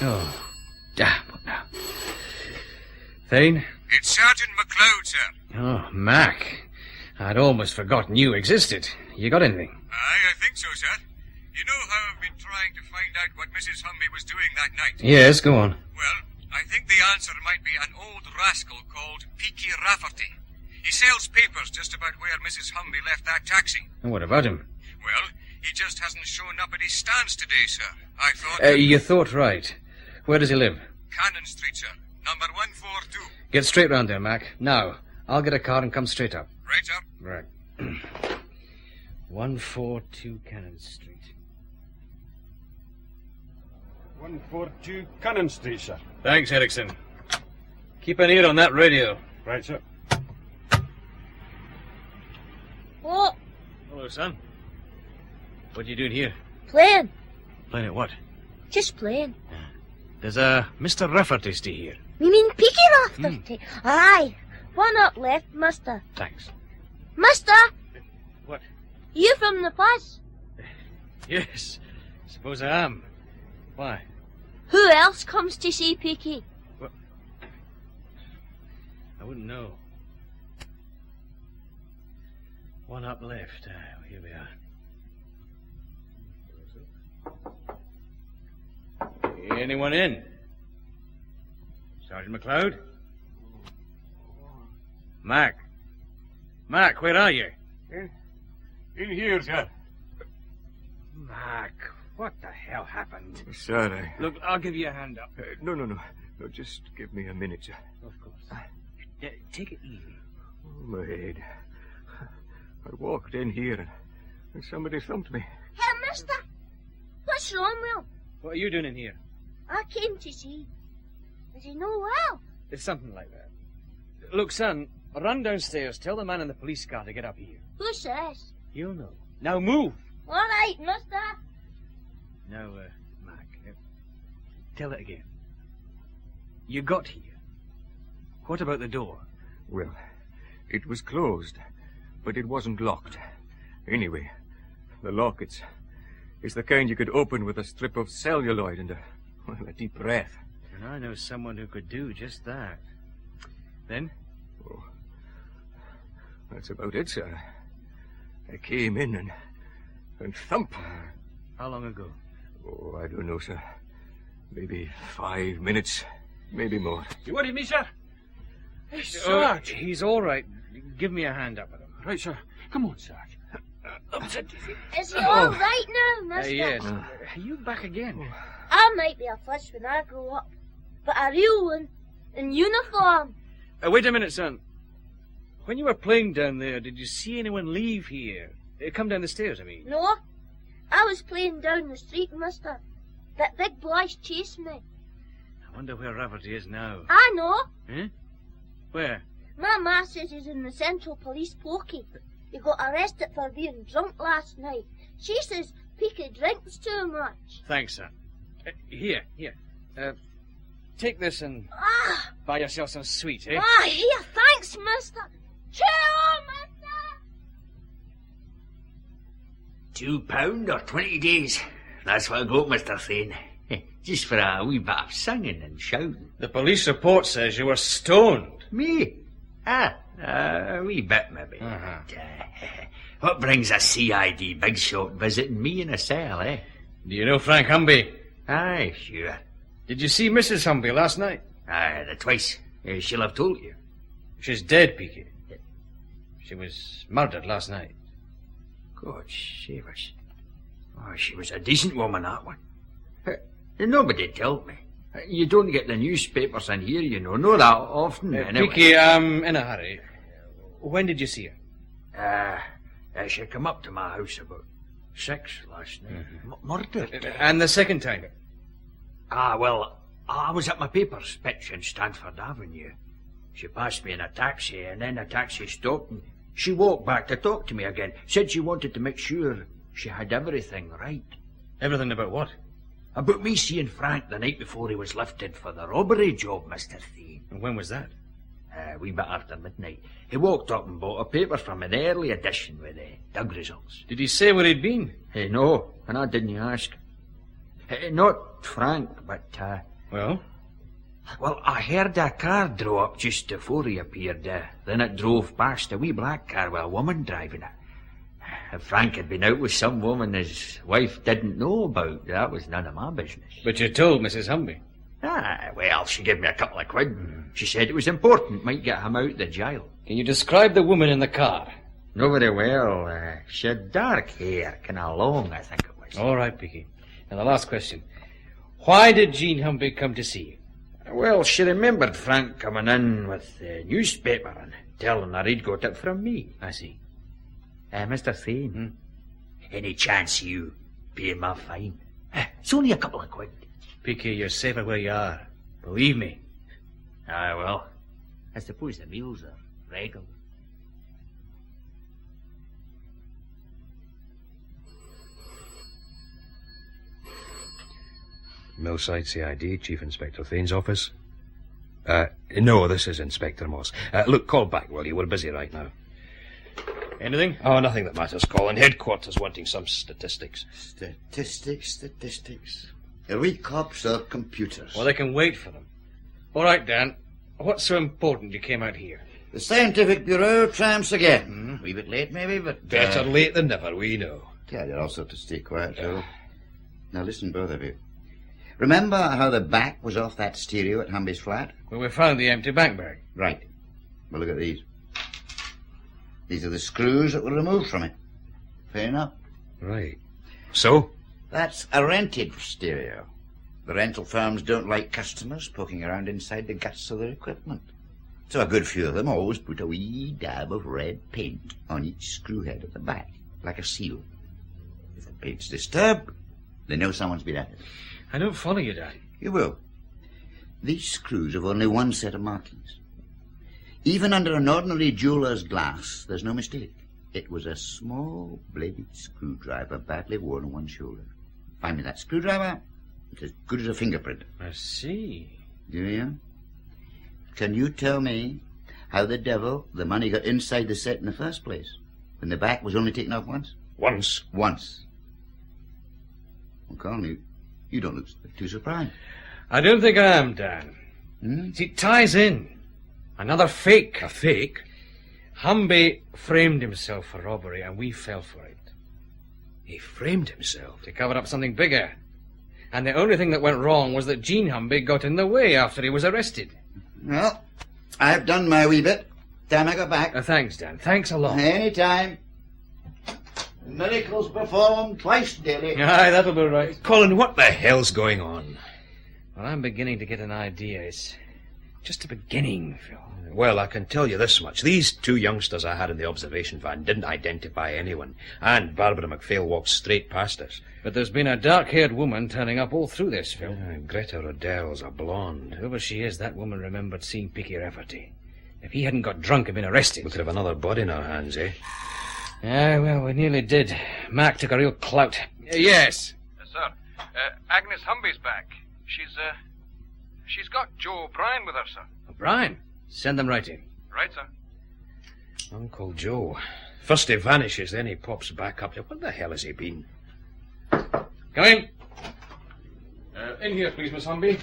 Oh, damn. What now? Thane? It's Sergeant McLeod, sir. Oh, Mac. I'd almost forgotten you existed. You got anything? Aye, I think so, sir. You know how I've been trying to find out what Mrs. Humby was doing that night? Yes, go on. Well, I think the answer might be an old rascal called Pirie Rafferty. He sells papers just about where Mrs. Humby left that taxi. And what about him? Well, he just hasn't shown up at his stance today, sir. I thought... You thought right. Where does he live? Cannon Street, sir. Number 142. Get straight round there, Mac. Now, I'll get a car and come straight up. Right, sir. Right. 142 Cannon Street. 142 Cannon Street, sir. Thanks, Erickson. Keep an ear on that radio. Right, sir. What? Hello, son. What are you doing here? Playing. Playing at what? Just playing. There's a Mr. Rafferty stay here. You mean Pirie Rafferty? Aye. One up left, mister. Thanks. Mister! What? You from the bus? Yes. Suppose I am. Why? Who else comes to see Pirie? What? I wouldn't know. One up left. Here we are. Anyone in? Sergeant McLeod? Mac. Mac, where are you? In here, sir. Mac, what the hell happened? Sir, Look, I'll give you a hand up. No, just give me a minute, sir. Of course. Take it easy. Oh, my head. I walked in here and somebody thumped me. Hey, mister! What's wrong, Will? What are you doing in here? I came to see. Is he no well? It's something like that. Look, son, run downstairs. Tell the man in the police car to get up here. Who says? He'll know. Now move. All right, mister. Now, Mac, tell it again. You got here. What about the door? Well, it was closed, but it wasn't locked. Anyway, the lock, it's the kind you could open with a strip of celluloid and a deep breath. And I know someone who could do just that. Then? Oh, that's about it, sir. I came in and thump. How long ago? Oh, I don't know, sir. Maybe 5 minutes, maybe more. You worry me, sir? Hey, Sarge. He's all right. Give me a hand up with him. Right, sir. Come on, Sarge. Is he all right now, mister? Yes. Are you back again? I might be a fuss when I grow up, but a real one, in uniform. Wait a minute, son. When you were playing down there, did you see anyone leave here? Come down the stairs, I mean. No, I was playing down the street, mister. but big boys chased me. I wonder where Rafferty is now. I know. Eh? Where? My ma says he's in the Central Police pokey. He got arrested for being drunk last night. She says Peaky drinks too much. Thanks, son. Here. Take this and buy yourself some sweet, eh? Here, thanks, mister. Cheer, mister! £2 or 20 days. That's what I got, Mr. Thane. Just for a wee bit of singing and shouting. The police report says you were stoned. Me? A wee bit, maybe. But, what brings a CID big shot visiting me in a cell, eh? Do you know Frank Humby? Aye, sure. Did you see Mrs. Humby last night? Aye, twice. She'll have told you. She's dead, Peaky. She was murdered last night. God save us. Oh, she was a decent woman, that one. Nobody told me. You don't get the newspapers in here, you know. Not that often, anyway. Peaky, I'm in a hurry. When did you see her? She come up to my house about 6 last night. Murdered. And the second time? Well, I was at my paper's pitch in Stanford Avenue. She passed me in a taxi, and then the taxi stopped, and she walked back to talk to me again. Said she wanted to make sure she had everything right. Everything about what? About me seeing Frank the night before he was lifted for the robbery job, Mr. Thane. And when was that? A wee bit after midnight. He walked up and bought a paper from an early edition with the Doug results. Did he say where he'd been? No, and I didn't ask. Not Frank, but... Well? Well, I heard a car draw up just before he appeared. Then it drove past, a wee black car with a woman driving it. If Frank had been out with some woman his wife didn't know about, that was none of my business. But you told Mrs. Humby? Well, she gave me a couple of quid. She said it was important, might get him out of the jail. Can you describe the woman in the car? Not very well. She had dark hair, kind of long, I think it was. All right, Peaky. And the last question. Why did Jean Humby come to see you? Well, she remembered Frank coming in with the newspaper and telling her he'd got it from me. I see. Mr. Thane, any chance you paying my fine? It's only a couple of quid. Peaky, you're safer where you are. Believe me. Well, I suppose the meals are regular. Millside CID, Chief Inspector Thane's office. No, this is Inspector Moss. Look, call back, will you? We're busy right now. Anything? Oh, nothing that matters, Colin. Headquarters wanting some statistics. Statistics. Are we cops or computers? Well, they can wait for them. All right, Dan. What's so important you came out here? The Scientific Bureau triumphs again. A wee bit late, maybe, but... Better late than never, we know. Yeah, you're also to stay quiet, Joe. Now listen, both of you. Remember how the back was off that stereo at Humby's flat? Well, we found the empty bank bag. Right. Well, look at these. These are the screws that were removed from it. Fair enough. Right. So? That's a rented stereo. The rental firms don't like customers poking around inside the guts of their equipment. So a good few of them always put a wee dab of red paint on each screw head at the back, like a seal. If the paint's disturbed, they know someone's been at it. I don't follow you, Dad. You will. These screws have only one set of markings. Even under an ordinary jeweller's glass, there's no mistake. It was a small bladed screwdriver badly worn on one shoulder. Find me that screwdriver, it's as good as a fingerprint. I see. Do you? Can you tell me how the devil the money got inside the set in the first place, when the back was only taken off once? Once. Once. Well, Colin, you don't look too surprised. I don't think I am, Dan. See, it ties in. Another fake. A fake? Humby framed himself for robbery, and we fell for it. He framed himself? To cover up something bigger. And the only thing that went wrong was that Jean Humby got in the way after he was arrested. Well, I've done my wee bit. Time I got back. Thanks, Dan. Thanks a lot. Any time. Miracles performed twice daily. Aye, that'll be right. Colin, what the hell's going on? Well, I'm beginning to get an idea. Just a beginning, Phil. Well, I can tell you this much. These two youngsters I had in the observation van didn't identify anyone, and Barbara MacPhail walked straight past us. But there's been a dark-haired woman turning up all through this, Phil. Greta Riddell's a blonde. Whoever she is, that woman remembered seeing Pirie Rafferty. If he hadn't got drunk and been arrested... We could have another body in our hands, eh? Well, we nearly did. Mac took a real clout. Yes. Yes, sir. Agnes Humby's back. She's got Joe O'Brien with her, sir. O'Brien? Send them right in. Right, sir. Uncle Joe. First he vanishes, then he pops back up. What the hell has he been? Come in. In here, please, Miss Humby.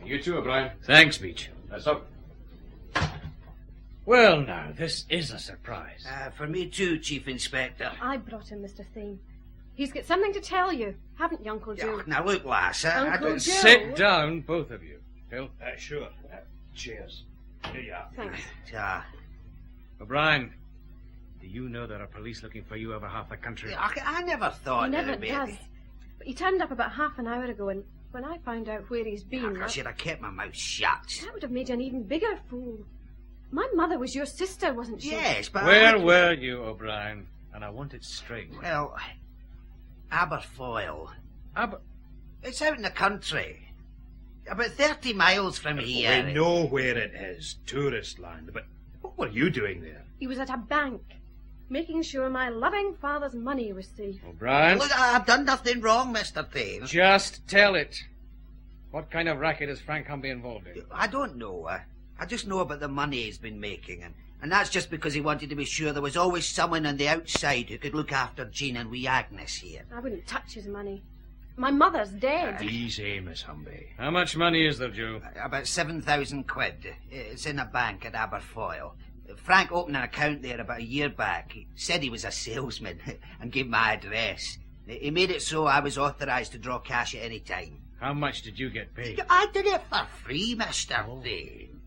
You too, O'Brien. Thanks, Beach. That's up. Well, now, this is a surprise. For me too, Chief Inspector. I brought him, Mr. Thane. He's got something to tell you, haven't you, Uncle Joe? Now look, lass, I Uncle don't... Joe. Sit down, both of you. Phil? Sure. Cheers. Here you are. Thanks. O'Brien, do you know there are police looking for you over half the country? I never thought He never of it, does. maybe. But he turned up about half an hour ago, and when I found out where he's been... I should have kept my mouth shut. That would have made you an even bigger fool. My mother was your sister, wasn't she? Yes, but... Where were you, O'Brien? And I want it straight. Well, Aberfoyle. It's out in the country. About 30 miles from here. We know where it is. Tourist land. But what were you doing there? He was at a bank, making sure my loving father's money was safe. O'Brien? Look, I've done nothing wrong, Mr. Thane. Just tell it. What kind of racket is Frank Humby involved in? I don't know. I just know about the money he's been making, and that's just because he wanted to be sure there was always someone on the outside who could look after Jean and wee Agnes here. I wouldn't touch his money. My mother's dead. Easy, Miss Humby. How much money is there, Joe? About 7,000 quid. It's in a bank at Aberfoyle. Frank opened an account there about a year back. He said he was a salesman and gave my address. He made it so I was authorised to draw cash at any time. How much did you get paid? I did it for free, Mr. Thane.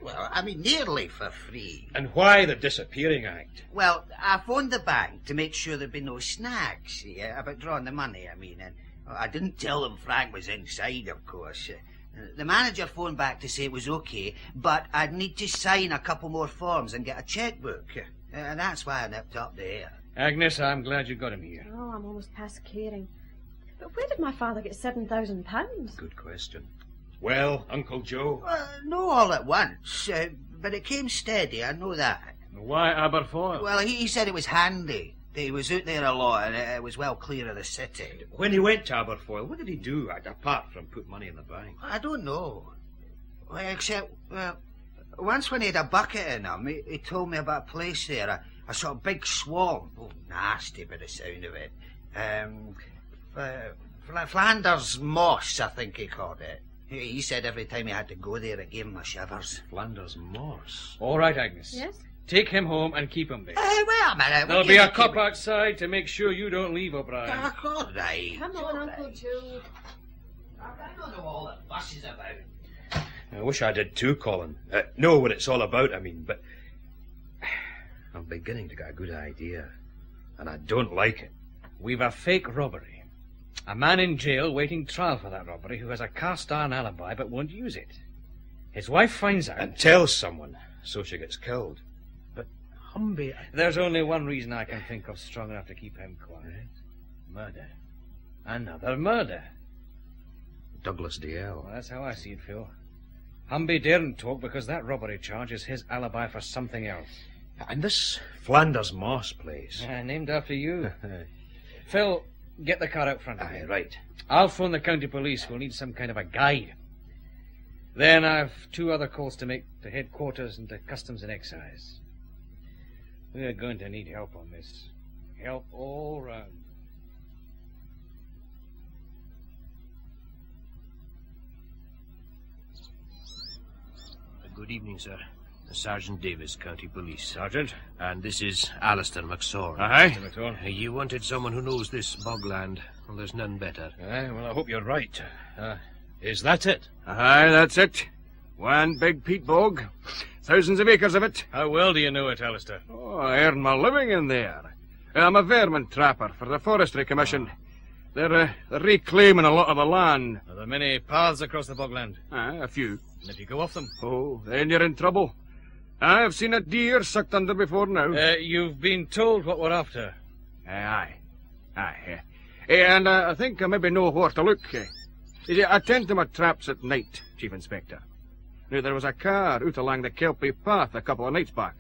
Well, I mean, nearly for free. And why the disappearing act? Well, I phoned the bank to make sure there'd be no snags about drawing the money, I mean. And I didn't tell them Frank was inside, of course. The manager phoned back to say it was okay, but I'd need to sign a couple more forms and get a checkbook. And that's why I nipped up there. Agnes, I'm glad you got him here. Oh, I'm almost past caring. But where did my father get £7,000? Good question. Well, Uncle Joe? No all at once, but it came steady, I know that. Why Aberfoyle? Well, he said it was handy. He was out there a lot, and it was well clear of the city. When he went to Aberfoyle, what did he do, apart from put money in the bank? I don't know. Except, once when he had a bucket in him, he told me about a place there, a sort of big swamp. Oh, nasty by the sound of it. Flanders Moss, I think he called it. He said every time he had to go there, it gave him a shivers. Flanders Moss? All right, Agnes. Yes? Take him home and keep him there. Wait a minute. There'll be a cop outside to make sure you don't leave, O'Brien. All right. Come on, Uncle Joe. I don't know all the fuss is about. I wish I did too, Colin. Know what it's all about, I mean, but... I'm beginning to get a good idea, and I don't like it. We've a fake robbery. A man in jail waiting trial for that robbery who has a cast-iron alibi but won't use it. His wife finds out... And tells someone, so she gets killed. But Humby... There's only one reason I can think of strong enough to keep him quiet. Murder. Another murder. Douglas DL. Well, that's how I see it, Phil. Humby daren't talk because that robbery charge is his alibi for something else. And this Flanders Moss place... named after you. Phil, get the car out front of me. Right. I'll phone the county police. We'll need some kind of a guide. Then I've 2 other calls to make to headquarters and to Customs and Excise. We're going to need help on this. Help all round. Good evening, sir. Sergeant Davis, County Police. Sergeant? And this is Alistair McSorn. Aye. Mr. McSorn. You wanted someone who knows this bogland. Well, there's none better. Aye, well, I hope you're right. Is that it? Aye, that's it. One big peatbog. Thousands of acres of it. How well do you know it, Alistair? Oh, I earn my living in there. I'm a vermin trapper for the Forestry Commission. They're reclaiming a lot of the land. Are there many paths across the bogland? A few. And if you go off them? Oh, then you're in trouble. I've seen a deer sucked under before now. You've been told what we're after. Aye. And I think I maybe know where to look. I tend to my traps at night, Chief Inspector. Now, there was a car out along the Kelpie path a couple of nights back.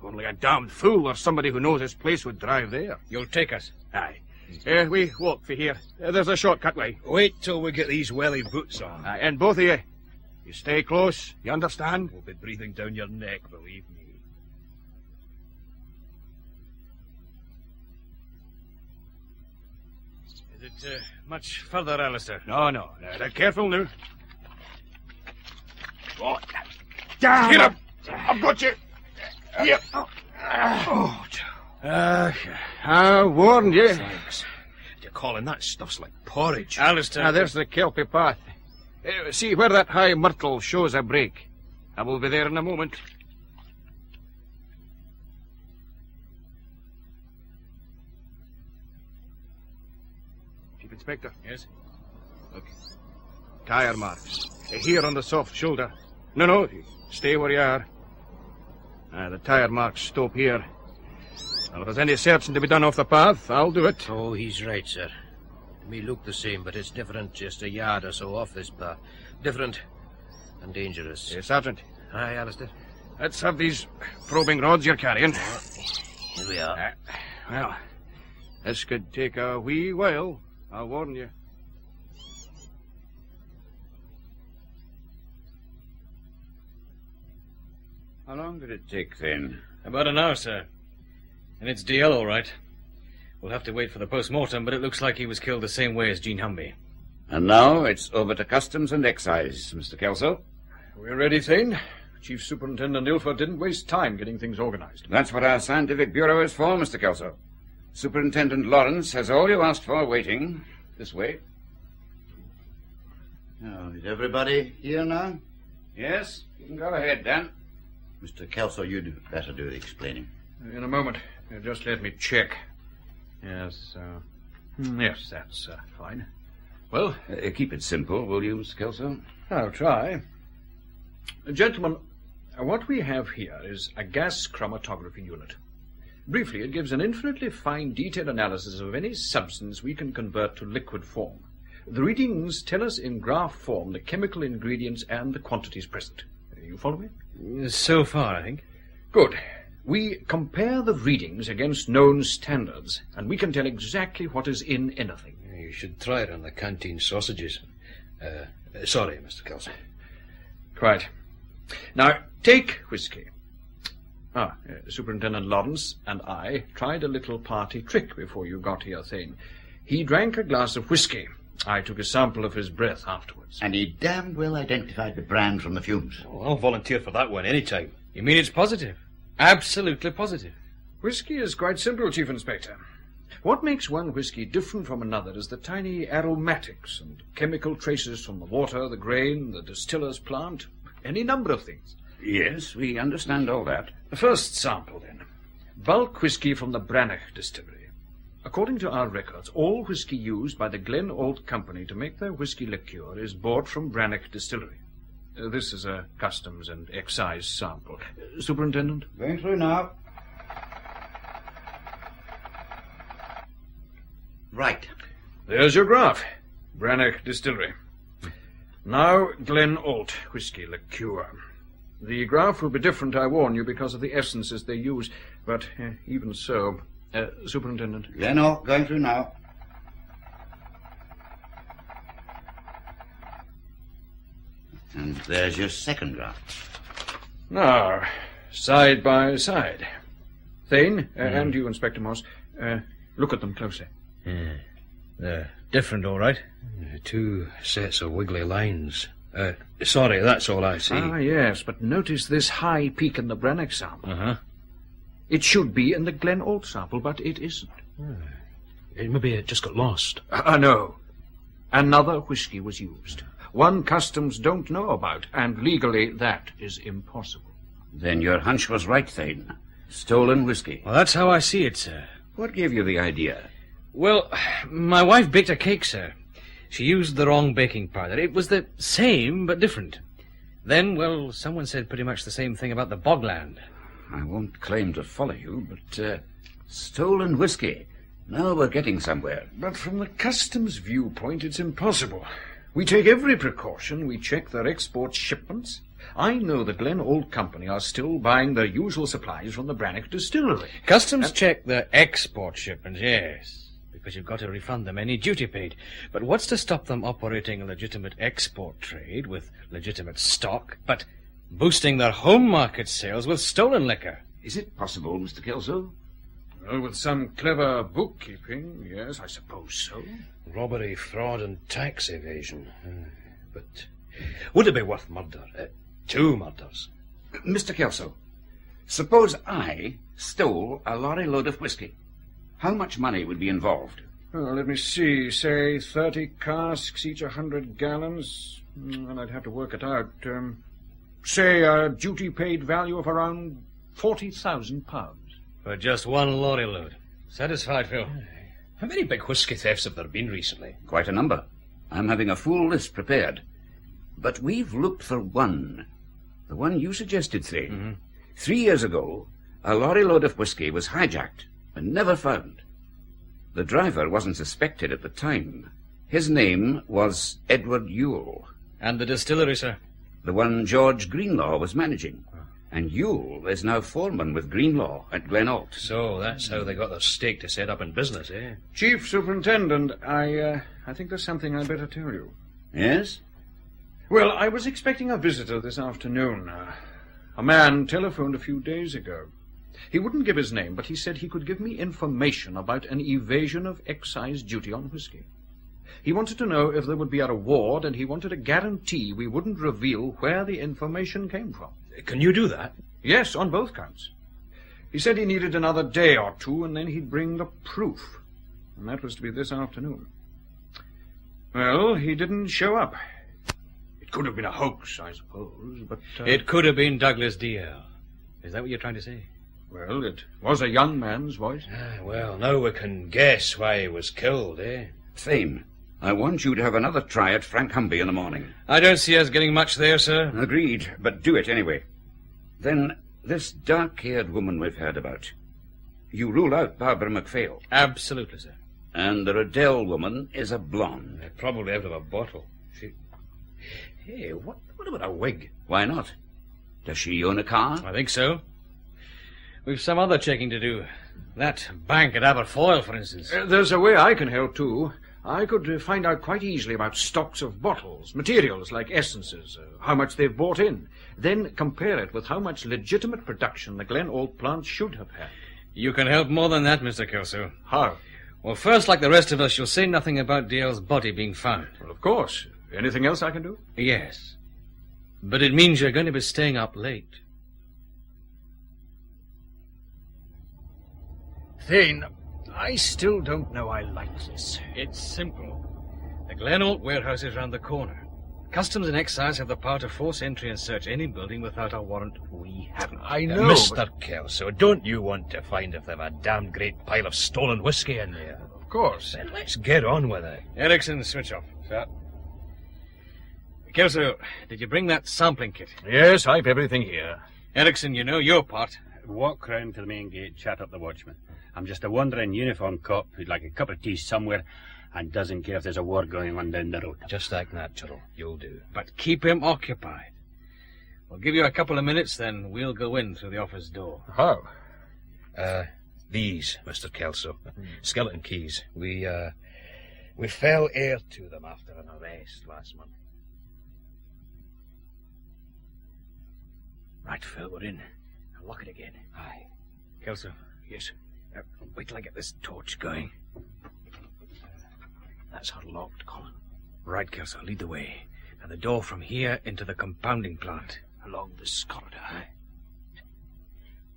Only a damned fool or somebody who knows his place would drive there. You'll take us? Aye. We walk for here. There's a shortcut way. Wait till we get these welly boots on. And both of you, you stay close, you understand? We'll be breathing down your neck, believe me. Is it much further, Alistair? No. Careful now. Oh, Damn! Get up! I've got you! Here. I warned you. Thanks. Colin, that stuff's like porridge. Alistair. There's the Kelpie path. See where that high myrtle shows a break. I will be there in a moment. Chief Inspector. Yes? Look. Tire marks. Here on the soft shoulder. No, stay where you are. The tire marks stop here. Well, if there's any searching to be done off the path, I'll do it. Oh, he's right, sir. It may look the same, but it's different just a yard or so off this path. Different and dangerous. Sergeant. Aye, Alistair. Let's have these probing rods you're carrying. Here we are. Well, this could take a wee while, I'll warn you. How long did it take, then? About an hour, sir. And it's DL, all right. We'll have to wait for the post-mortem, but it looks like he was killed the same way as Jean Humby. And now it's over to Customs and Excise, Mr. Kelso. We're ready, Thane. Chief Superintendent Ilford didn't waste time getting things organized. That's what our scientific bureau is for, Mr. Kelso. Superintendent Lawrence has all you asked for waiting. This way. Oh, is everybody here now? Yes, you can go ahead, Dan. Mr. Kelso, you'd better do the explaining. In a moment. Just let me check. Yes, yes, that's fine. Well? Keep it simple, will you, Mr. Kelso? I'll try. Gentlemen, what we have here is a gas chromatography unit. Briefly, it gives an infinitely fine detailed analysis of any substance we can convert to liquid form. The readings tell us in graph form the chemical ingredients and the quantities present. You follow me? So far, I think. Good. We compare the readings against known standards, and we can tell exactly what is in anything. You should try it on the canteen sausages. Sorry, Mr. Kelso. Quite. Now, take whisky. Superintendent Lawrence and I tried a little party trick before you got here, Thane. He drank a glass of whisky. I took a sample of his breath afterwards. And he damned well identified the brand from the fumes. Oh, I'll volunteer for that one any time. You mean it's positive? Absolutely positive. Whisky is quite simple, Chief Inspector. What makes one whisky different from another is the tiny aromatics and chemical traces from the water, the grain, the distiller's plant, any number of things. Yes, we understand all that. The first sample, then. Bulk whisky from the Branagh distillery. According to our records, all whisky used by the Glen Ault Company to make their whisky liqueur is bought from Branagh distillery. This is a Customs and Excise sample. Superintendent? Going through now. Right. There's your graph. Branagh distillery. Now, Glen Ault whisky liqueur. The graph will be different, I warn you, because of the essences they use. But even so... Superintendent. Glen Ault, going through now. And there's your second graph. Now, side by side. Thane, and you, Inspector Moss, look at them closely. They're different, all right. Two sets of wiggly lines. Sorry, that's all I see. Ah, yes, but notice this high peak in the Branagh sample. Uh-huh. It should be in the Glen Ault sample, but it isn't. Maybe it just got lost. No. Another whisky was used. One Customs don't know about, and legally that is impossible. Then your hunch was right, Thane. Stolen whisky. Well, that's how I see it, sir. What gave you the idea? Well, my wife baked a cake, sir. She used the wrong baking powder. It was the same, but different. Then, well, someone said pretty much the same thing about the bogland. I won't claim to follow you, but, stolen whiskey. Now we're getting somewhere. But from the customs viewpoint, it's impossible. We take every precaution. We check their export shipments. I know the Glen Ault Company are still buying their usual supplies from the Brannock distillery. Customs check the export shipments, yes, because you've got to refund them any duty paid. But what's to stop them operating a legitimate export trade with legitimate stock, but boosting their home market sales with stolen liquor? Is it possible, Mr. Kelso? Well, with some clever bookkeeping, yes, I suppose so. Robbery, fraud, and tax evasion. But would it be worth murder? 2 murders. Mr. Kelso, suppose I stole a lorry load of whiskey. How much money would be involved? Well, let me see. Say 30 casks, each 100 gallons. Well, I'd have to work it out. Say a duty-paid value of around £40,000. For just one lorry load. Satisfied, Phil? How many big whisky thefts have there been recently? Quite a number. I'm having a full list prepared. But we've looked for one. The one you suggested, Thane. Mm-hmm. 3 years ago, a lorry load of whiskey was hijacked and never found. The driver wasn't suspected at the time. His name was Edward Yule. And the distillery, sir? The one George Greenlaw was managing. And Yule is now foreman with Greenlaw at Glen Ault. So that's how they got their stake to set up in business, eh? Chief Superintendent, I think there's something I'd better tell you. Yes? Well, I was expecting a visitor this afternoon. A man telephoned a few days ago. He wouldn't give his name, but he said he could give me information about an evasion of excise duty on whiskey. He wanted to know if there would be a reward, and he wanted a guarantee we wouldn't reveal where the information came from. Can you do that? Yes, on both counts. He said he needed another day or two, and then he'd bring the proof. And that was to be this afternoon. Well, he didn't show up. It could have been a hoax, I suppose, but... It could have been Douglas DL. Is that what you're trying to say? Well, it was a young man's voice. Well, now we can guess why he was killed, eh? Thane, I want you to have another try at Frank Humby in the morning. I don't see us getting much there, sir. Agreed, but do it anyway. Then, this dark-haired woman we've heard about. You rule out Barbara MacPhail? Absolutely, sir. And the Riddell woman is a blonde. Probably out of a bottle. Hey, what about a wig? Why not? Does she own a car? I think so. We've some other checking to do. That bank at Aberfoyle, for instance. There's a way I can help, too. I could find out quite easily about stocks of bottles, materials like essences, how much they've bought in. Then compare it with how much legitimate production the Glen Ault plant should have had. You can help more than that, Mr. Kelso. How? Well, first, like the rest of us, you'll say nothing about DL's body being found. Well, of course. Anything else I can do? Yes. But it means you're going to be staying up late. Thane, I still don't know I like this. It's simple. The Glen Ault warehouse is round the corner. Customs and Excise have the power to force entry and search any building without a warrant. We haven't. I know, Mr. Kelso, don't you want to find if they've a damn great pile of stolen whiskey in there? Of course. Then let's get on with it. Erickson, switch off. Sir. Kelso, did you bring that sampling kit? Yes, I've everything here. Erickson, you know your part. Walk round to the main gate, chat up the watchman. I'm just a wandering uniformed cop who'd like a cup of tea somewhere and doesn't care if there's a war going on down the road. Just act natural. You'll do. But keep him occupied. We'll give you a couple of minutes, then we'll go in through the office door. How? These, Mr. Kelso. Skeleton keys. We fell heir to them after an arrest last month. Right, Phil, we're in. Now lock it again. Aye. Kelso. Yes. Wait till I get this torch going. That's unlocked, Colin. Right, Kelso, lead the way. Now the door from here into the compounding plant. Along this corridor.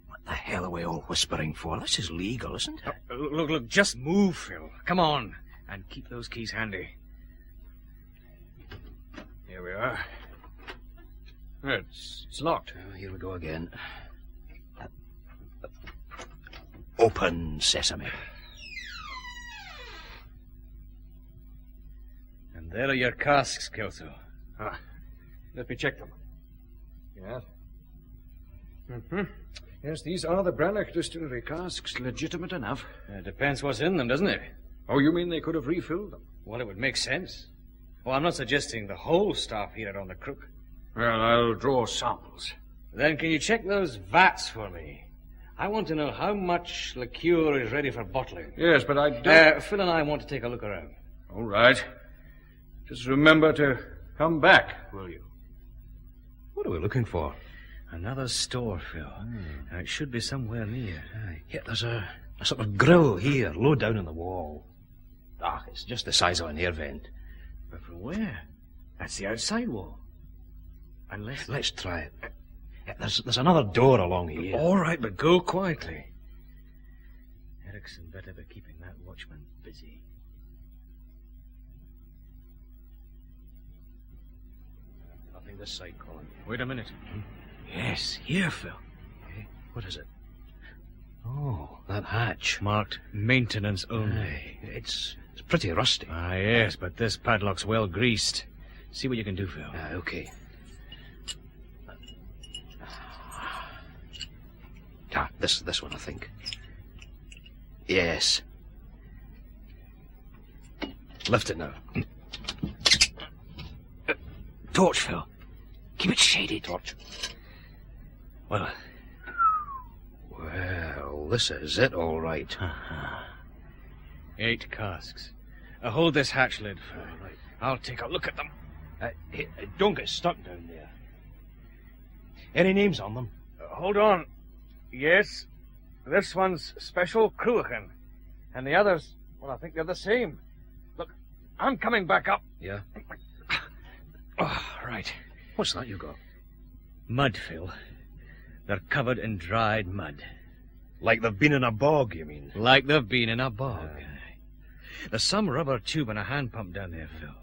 What the hell are we all whispering for? This is legal, isn't it? Look, just move, Phil. Come on. And keep those keys handy. Here we are. It's locked. Here we go again. Open sesame. And there are your casks, Kelso. Ah, let me check them. Yes. Yes, these are the Brannock Distillery casks. Legitimate enough. It depends what's in them, doesn't it? Oh, you mean they could have refilled them? Well, it would make sense. Well, I'm not suggesting the whole staff here are on the crook. Well, I'll draw samples. Then can you check those vats for me? I want to know how much liqueur is ready for bottling. Yes, but I don't... Phil and I want to take a look around. All right. Just remember to come back, will you? What are we looking for? Another store, Phil. Now, it should be somewhere near. Yeah, there's a sort of grill here, low down in the wall. Ah, it's just the size of an air vent. But from where? That's the outside wall. Unless... Let's try it. Yeah, there's another door along here. All right, but go quietly. Erickson better be keeping that watchman busy. Nothing this side, Colin. Wait a minute. Yes, here, Phil. What is it? Oh, that hatch. Marked maintenance only. It's pretty rusty. Ah, yes, but this padlock's well greased. See what you can do, Phil. Okay. Ah, this one, I think. Yes. Lift it now. Torch, Phil. Keep it shady. Torch. Well, this is it, all right. 8 casks. Hold this hatch lid, Phil. Right. I'll take a look at them. Don't get stuck down there. Any names on them? Hold on. Yes. This one's Special Cruachan. And the others, well, I think they're the same. Look, I'm coming back up. Yeah? Oh, right. What's that you got? Mud, Phil. They're covered in dried mud. Like they've been in a bog, you mean? Like they've been in a bog. There's some rubber tube and a hand pump down there, Phil.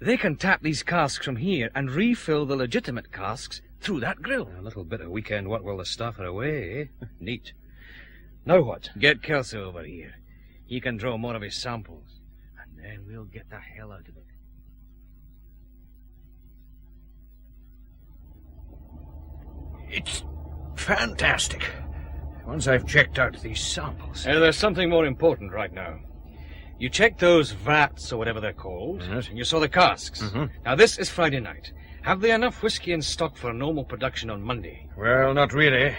They can tap these casks from here and refill the legitimate casks through that grill. A little bit of weekend work while the staff are away, eh? Neat. Now what? Get Kelso over here. He can draw more of his samples. And then we'll get the hell out of it. It's fantastic. Once I've checked out these samples... There's something more important right now. You checked those vats, or whatever they're called, and you saw the casks. Now, this is Friday night. Have they enough whiskey in stock for normal production on Monday? Well, not really.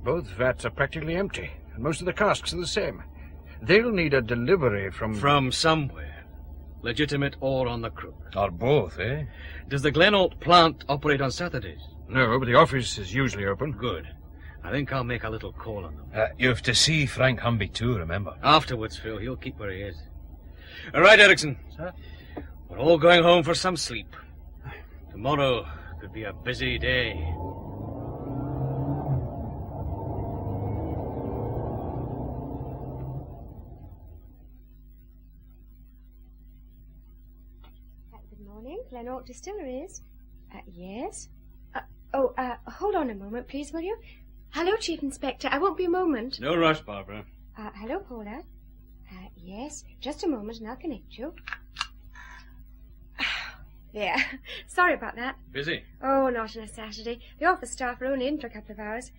Both vats are practically empty, and most of the casks are the same. They'll need a delivery from... From somewhere. Legitimate or on the crook. Or both, eh? Does the Glen Ault plant operate on Saturdays? No, but the office is usually open. Good. I think I'll make a little call on them. You have to see Frank Humby too, remember? Afterwards, Phil. He'll keep where he is. All right, Erickson. Sir? We're all going home for some sleep. Tomorrow could be a busy day. Good morning, Glen Ault Distilleries. Yes. Hold on a moment, please, will you? Hello, Chief Inspector. I won't be a moment. No rush, Barbara. Hello, Paula. Yes, just a moment and I'll connect you. There. Sorry about that. Busy? Oh, not on a Saturday. The office staff are only in for a couple of hours.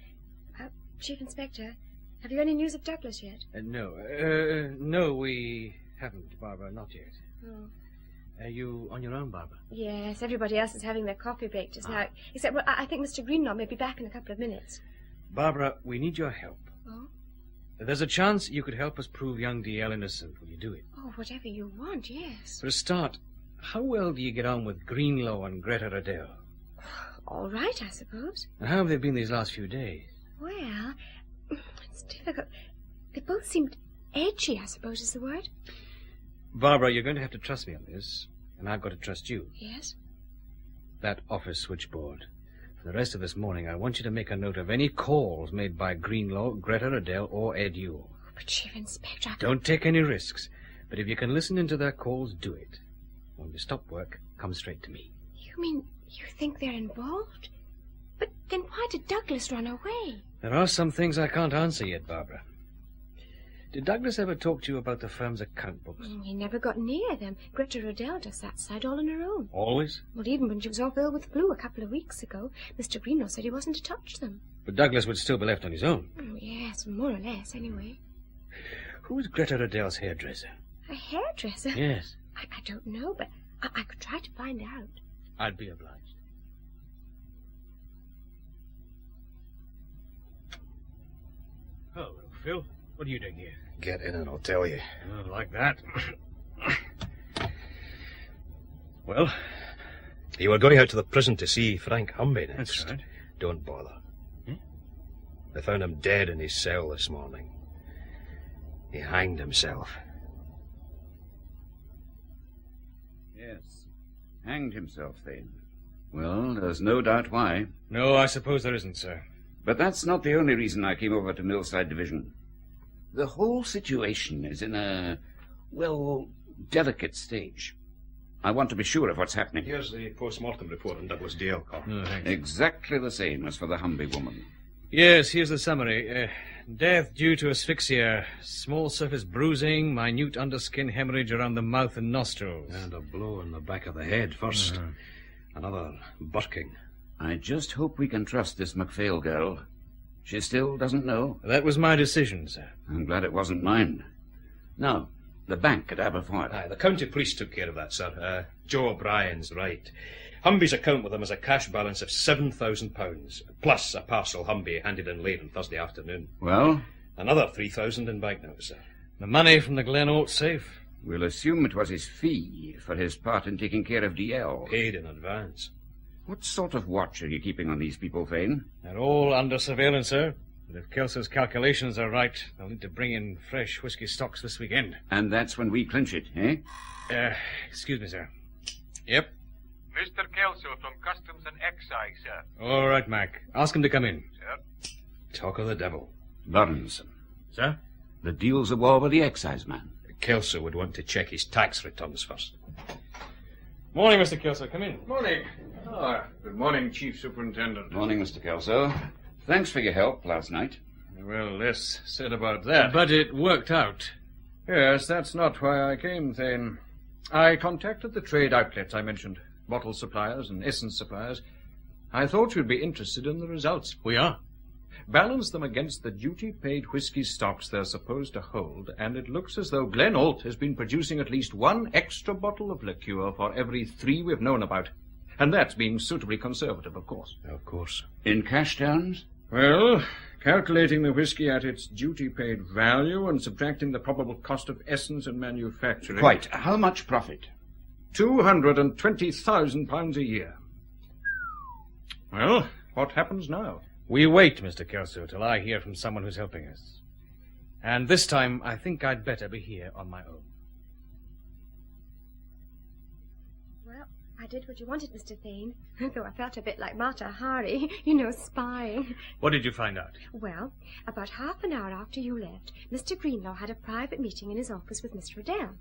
Chief Inspector, have you any news of Douglas yet? No, we haven't, Barbara, not yet. Oh. Are you on your own, Barbara? Yes, everybody else is having their coffee break just now. Except, well, I think Mr. Greenlaw may be back in a couple of minutes. Barbara, we need your help. Oh? There's a chance you could help us prove young DL innocent. Will you do it? Oh, whatever you want, yes. For a start, how well do you get on with Greenlaw and Greta Riddell? All right, I suppose. And how have they been these last few days? Well, it's difficult. They both seemed edgy, I suppose is the word. Barbara, you're going to have to trust me on this, and I've got to trust you. Yes? That office switchboard. For the rest of this morning, I want you to make a note of any calls made by Greenlaw, Greta Riddell, or Ed Yule. But, Chief Inspector... Don't take any risks, but if you can listen into their calls, do it. When you stop work, come straight to me. You mean you think they're involved? But then why did Douglas run away? There are some things I can't answer yet, Barbara. Did Douglas ever talk to you about the firm's account books? He never got near them. Greta Riddell does that side all on her own. Always? Well, even when she was off ill with flu a couple of weeks ago, Mr. Greenlaw said he wasn't to touch them. But Douglas would still be left on his own. Oh, yes, more or less, anyway. Who's Greta Riddell's hairdresser? A hairdresser? Yes. I don't know, but I could try to find out. I'd be obliged. Hello, Phil. What are you doing here? Get in and I'll tell you. Oh, like that. Well? You were going out to the prison to see Frank Humby next. That's right. Don't bother. They found him dead in his cell this morning. He hanged himself. Yes. Hanged himself, Thane. Well, there's no doubt why. No, I suppose there isn't, sir. But that's not the only reason I came over to Millside Division. The whole situation is in a, well, delicate stage. I want to be sure of what's happening. Here's the post-mortem report on Douglas Dale, Colin. Oh, thanks. Exactly the same as for the Humby woman. Yes, here's the summary. Death due to asphyxia, small surface bruising, minute underskin hemorrhage around the mouth and nostrils. And a blow in the back of the head first. Another burking. I just hope we can trust this MacPhail girl. She still doesn't know. That was my decision, sir. I'm glad it wasn't mine. Now, the bank at Aberfoyle. Aye, the county police took care of that, sir. Joe O'Brien's right. Humby's account with them has a cash balance of £7,000, plus a parcel Humby handed in late on Thursday afternoon. Well? Another 3,000 in banknotes, sir. The money from the Glen Ault safe? We'll assume it was his fee for his part in taking care of DL. Paid in advance. What sort of watch are you keeping on these people, Thane? They're all under surveillance, sir. But if Kelso's calculations are right, they'll need to bring in fresh whisky stocks this weekend. And that's when we clinch it, eh? Excuse me, sir. Yep. Mr. Kelso from Customs and Excise, sir. All right, Mac. Ask him to come in. Sir. Talk of the devil. Burns. Sir? The deal's a war with the excise man. Kelso would want to check his tax returns first. Morning, Mr. Kelso. Come in. Morning. Good morning, Chief Superintendent. Morning, Mr. Kelso. Thanks for your help last night. Well, less said about that. But it worked out. Yes, that's not why I came, Thane. I contacted the trade outlets I mentioned, bottle suppliers and essence suppliers. I thought you'd be interested in the results. We are. Balance them against the duty-paid whisky stocks they're supposed to hold, and it looks as though Glen Ault has been producing at least one extra bottle of liqueur for every 3 we've known about. And that's being suitably conservative, of course. Of course. In cash terms? Well, calculating the whisky at its duty-paid value and subtracting the probable cost of essence and manufacturing... Quite. How much profit? £220,000 a year. Well, what happens now? We wait, Mr. Kelso, till I hear from someone who's helping us. And this time, I think I'd better be here on my own. Well, I did what you wanted, Mr. Thane, though I felt a bit like Mata Hari, spying. What did you find out? Well, about half an hour after you left, Mr. Greenlaw had a private meeting in his office with Mr. Riddell.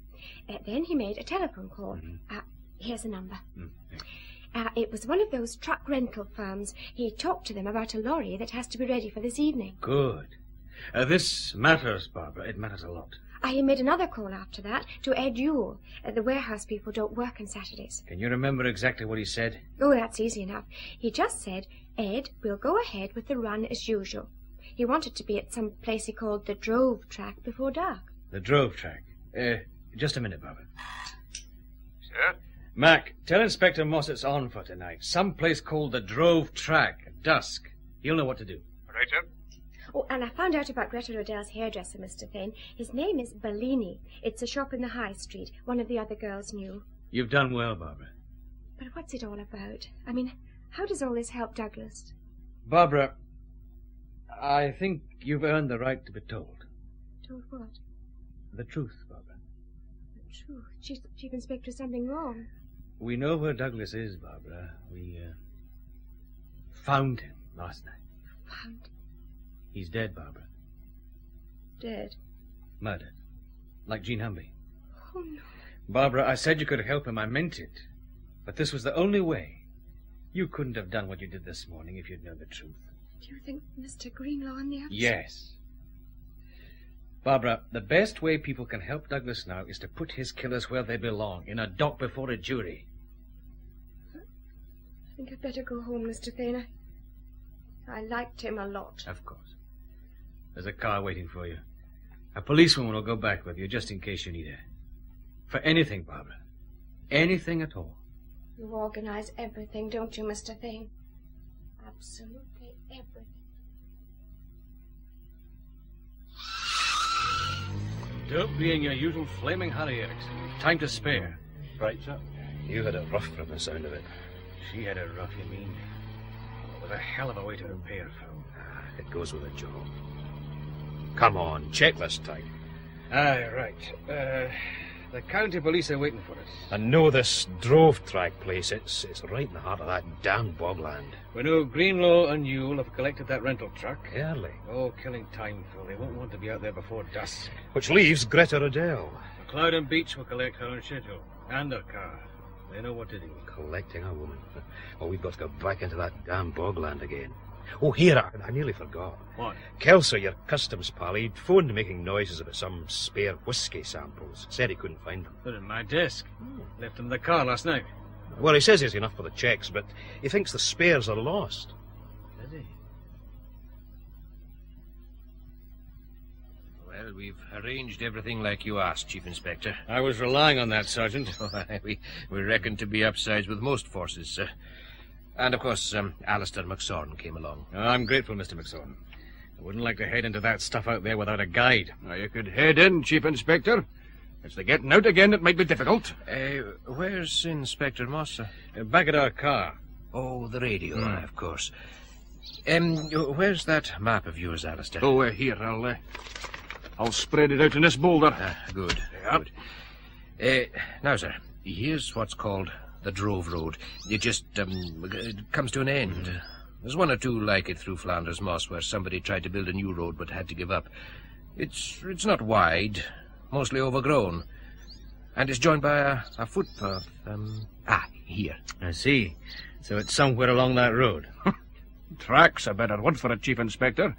Then he made a telephone call. Here's a number. It was one of those truck rental firms. He talked to them about a lorry that has to be ready for this evening. Good. This matters, Barbara. It matters a lot. He made another call after that to Ed Yule. The warehouse people don't work on Saturdays. Can you remember exactly what he said? Oh, that's easy enough. He just said, Ed, we'll go ahead with the run as usual. He wanted to be at some place he called the Drove Track before dark. The Drove Track? Just a minute, Barbara. Sir? Mac, tell Inspector Moss it's on for tonight. Some place called the Drove Track at dusk. He'll know what to do. Right, sir. Oh, and I found out about Greta Riddell's hairdresser, Mr. Thane. His name is Bellini. It's a shop in the High Street. One of the other girls knew. You've done well, Barbara. But what's it all about? I mean, how does all this help Douglas? Barbara, I think you've earned the right to be told. Told what? The truth, Barbara. The truth? Chief Inspector, something wrong. We know where Douglas is, Barbara. We found him last night. Found? He's dead, Barbara. Dead? Murdered. Like Jean Humby. Oh, no. Barbara, I said you could help him. I meant it. But this was the only way. You couldn't have done what you did this morning if you'd known the truth. Do you think Mr. Greenlaw on the outside? Yes. Barbara, the best way people can help Douglas now is to put his killers where they belong, in a dock before a jury. I think I'd better go home, Mr. Thane. I liked him a lot. Of course. There's a car waiting for you. A policewoman will go back with you, just in case you need her. For anything, Barbara. Anything at all. You organize everything, don't you, Mr. Thane? Absolutely everything. Don't be in your usual flaming hurry, Erickson. We've time to spare. Right, sir. You had it rough from the sound of it. She had it rough, you mean? It was a hell of a way to repair, Phil. It goes with a job. Come on, checklist time. Aye, right. The county police are waiting for us. I know this drove track place. It's right in the heart of that damned bogland. We know Greenlaw and Yule have collected that rental truck. Early. Oh, killing time, Phil. They won't want to be out there before dusk. Which leaves Greta Riddell. McLeod and Beach will collect her on schedule. And their car. They know what to do. Collecting a woman. Well, we've got to go back into that damn bogland again. Oh, here, I nearly forgot. What? Kelso, your customs pal, he'd phoned making noises about some spare whisky samples. Said he couldn't find them. They're in my desk. Left them in the car last night. Well, he says he's enough for the checks, but he thinks the spares are lost. Does he? Well, we've arranged everything like you asked, Chief Inspector. I was relying on that, Sergeant. we reckon to be upsides with most forces, sir. And, of course, Alistair McSorn came along. I'm grateful, Mr. McSorn. I wouldn't like to head into that stuff out there without a guide. Now, you could head in, Chief Inspector. It's the getting out again that might be difficult. Where's Inspector Moss, sir? Back at our car. Oh, the radio, of course. Where's that map of yours, Alistair? Oh, here, I'll spread it out in this boulder. Good. Good. Now, sir, here's what's called the Drove Road. It just it comes to an end. There's one or two like it through Flanders Moss where somebody tried to build a new road but had to give up. It's not wide, mostly overgrown, and it's joined by a footpath. Here. I see. So it's somewhere along that road. Track's a better word for it, Chief Inspector.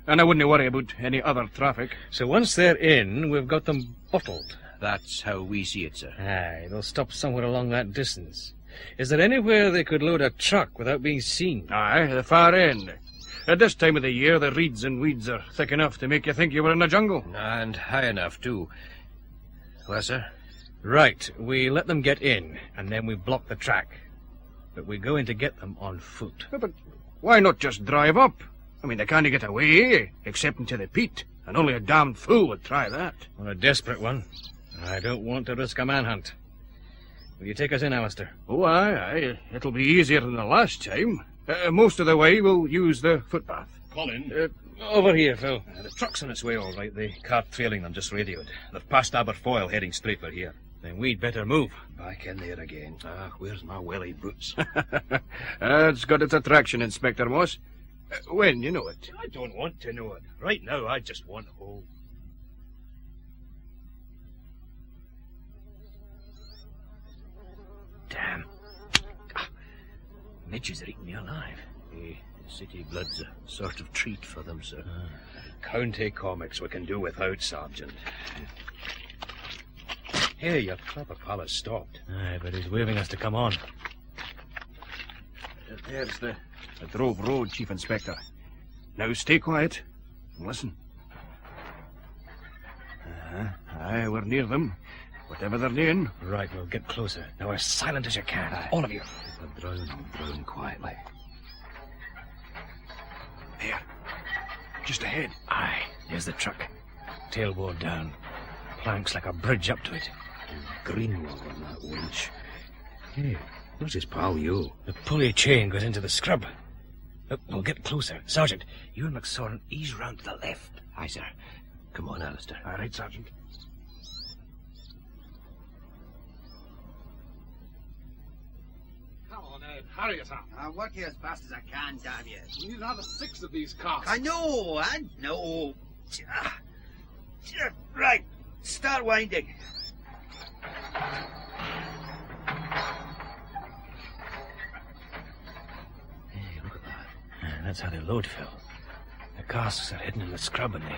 And I wouldn't worry about any other traffic. So once they're in, we've got them bottled. That's how we see it, sir. Aye, they'll stop somewhere along that distance. Is there anywhere they could load a truck without being seen? Aye, the far end. At this time of the year, the reeds and weeds are thick enough to make you think you were in the jungle. And high enough, too. Well, sir? Right, we let them get in, and then we block the track. But we go in to get them on foot. But why not just drive up? I mean, they can't get away, except into the peat, and only a damned fool would try that. Well, a desperate one. I don't want to risk a manhunt. Will you take us in, Alistair? Oh, aye. It'll be easier than the last time. Most of the way, we'll use the footpath. Colin? Over here, Phil. The truck's on its way, all right. The car trailing them just radioed. They've passed Aberfoyle, heading straight for here. Then we'd better move. Back in there again. Where's my welly boots? It's got its attraction, Inspector Moss. When you know it. I don't want to know it. Right now, I just want home. Damn. Midges are eating me alive. The city blood's a sort of treat for them, sir. County comics we can do without, Sergeant. Hey, your clever pal has stopped. Aye, but he's waving us to come on. There's the Drove Road, Chief Inspector. Now stay quiet and listen. Aye, we're near them. Whatever they're doing. Right, we'll get closer. Now as silent as you can. Aye. All of you. Drown quietly. There. Just ahead. Aye, there's the truck. Tailboard down. Planks like a bridge up to it. Greenlaw on that winch. Hey, where's his pal, you? The pulley chain goes into the scrub. Look, we'll get closer. Sergeant, you and McSorn ease round to the left. Aye, sir. Come on, Alistair. All right, Sergeant. Come on, Ed. Hurry yourself. I'll work here as fast as I can, damn you. We need another 6 of these cars. I know. Right. Start winding. Hey, look at that. That's how they load, Phil. The casks are hidden in the scrub and they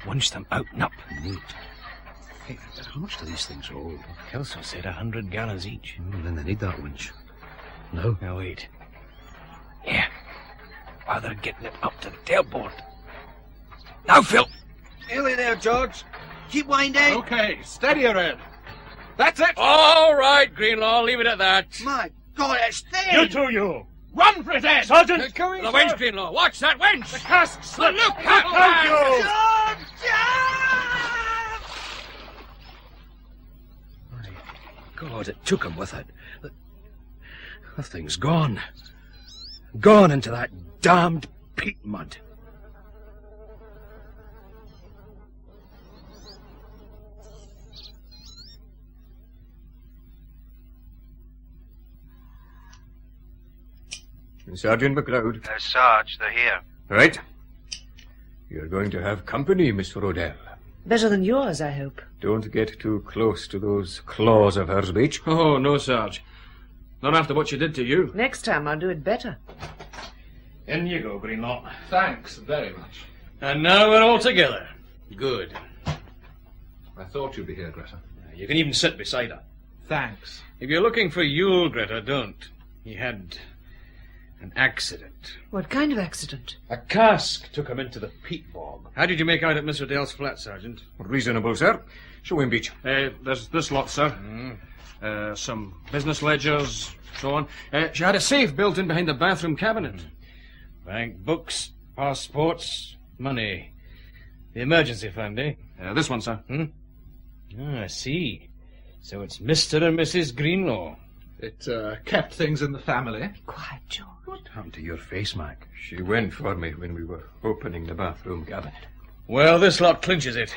Winch them out and up. Neat. Hey, how much do these things hold? Kelso said 100 gallons each. Then they need that winch. No? Now, wait. Yeah. While they're getting it up to the tailboard. Now, Phil! Nearly there, George. Keep winding. Okay, steady your head. That's it! All right, Greenlaw, leave it at that. My God, it's Thane! You two, you! Run for it, Ed! Sergeant! Coming, The sir. winch, Greenlaw! Watch that winch! The cask slipped! Look out, you! God, it took him with it. The thing's gone. Gone into that damned peat mud. Sergeant MacLeod. Sarge, they're here. Right. You're going to have company, Miss Rodell. Better than yours, I hope. Don't get too close to those claws of hers, Beach. Oh, no, Sarge. Not after what she did to you. Next time I'll do it better. In you go, Greenlaw. Thanks very much. And now we're all together. Good. I thought you'd be here, Greta. You can even sit beside her. Thanks. If you're looking for Yule, Greta, don't. He had an accident. What kind of accident? A cask took him into the peatbog. How did you make out at Miss Riddell's flat, Sergeant? Reasonable, sir. Show him, Beach. There's this lot, sir. Some business ledgers, so on. She had a safe built in behind the bathroom cabinet. Bank books, passports, money. The emergency fund, eh? This one, sir. I see. So it's Mr. and Mrs. Greenlaw. It kept things in the family. Quiet, George. What happened to your face, Mac? She went for me when we were opening the bathroom cabinet. Well, this lot clinches it.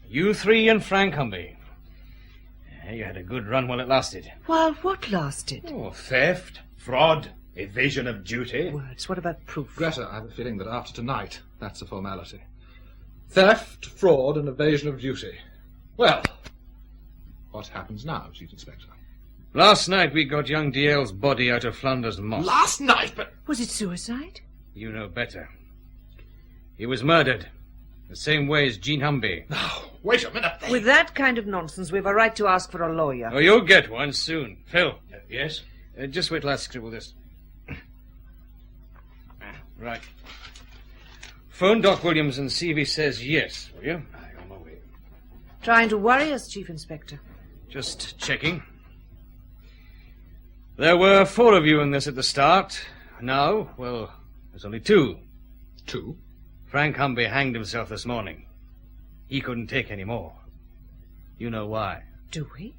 You three and Frank Humby. You had a good run while it lasted. While what lasted? Oh, theft, fraud, evasion of duty. Words. What about proof? Greta, I have a feeling that after tonight, that's a formality. Theft, fraud, and evasion of duty. Well, what happens now, Chief Inspector? Last night we got young DL's body out of Flanders Moss. Last night, but... Was it suicide? You know better. He was murdered. The same way as Jean Humby. Now, wait a minute. With that kind of nonsense, we've a right to ask for a lawyer. Oh, you'll get one soon. Phil. Yes? Just wait till I scribble this. Right. Phone Doc Williams and see if he says yes, will you? Aye, on my way. Trying to worry us, Chief Inspector. Just checking. There were 4 of you in this at the start. Now, well, there's only 2. 2? Frank Humby hanged himself this morning. He couldn't take any more. You know why. Do we?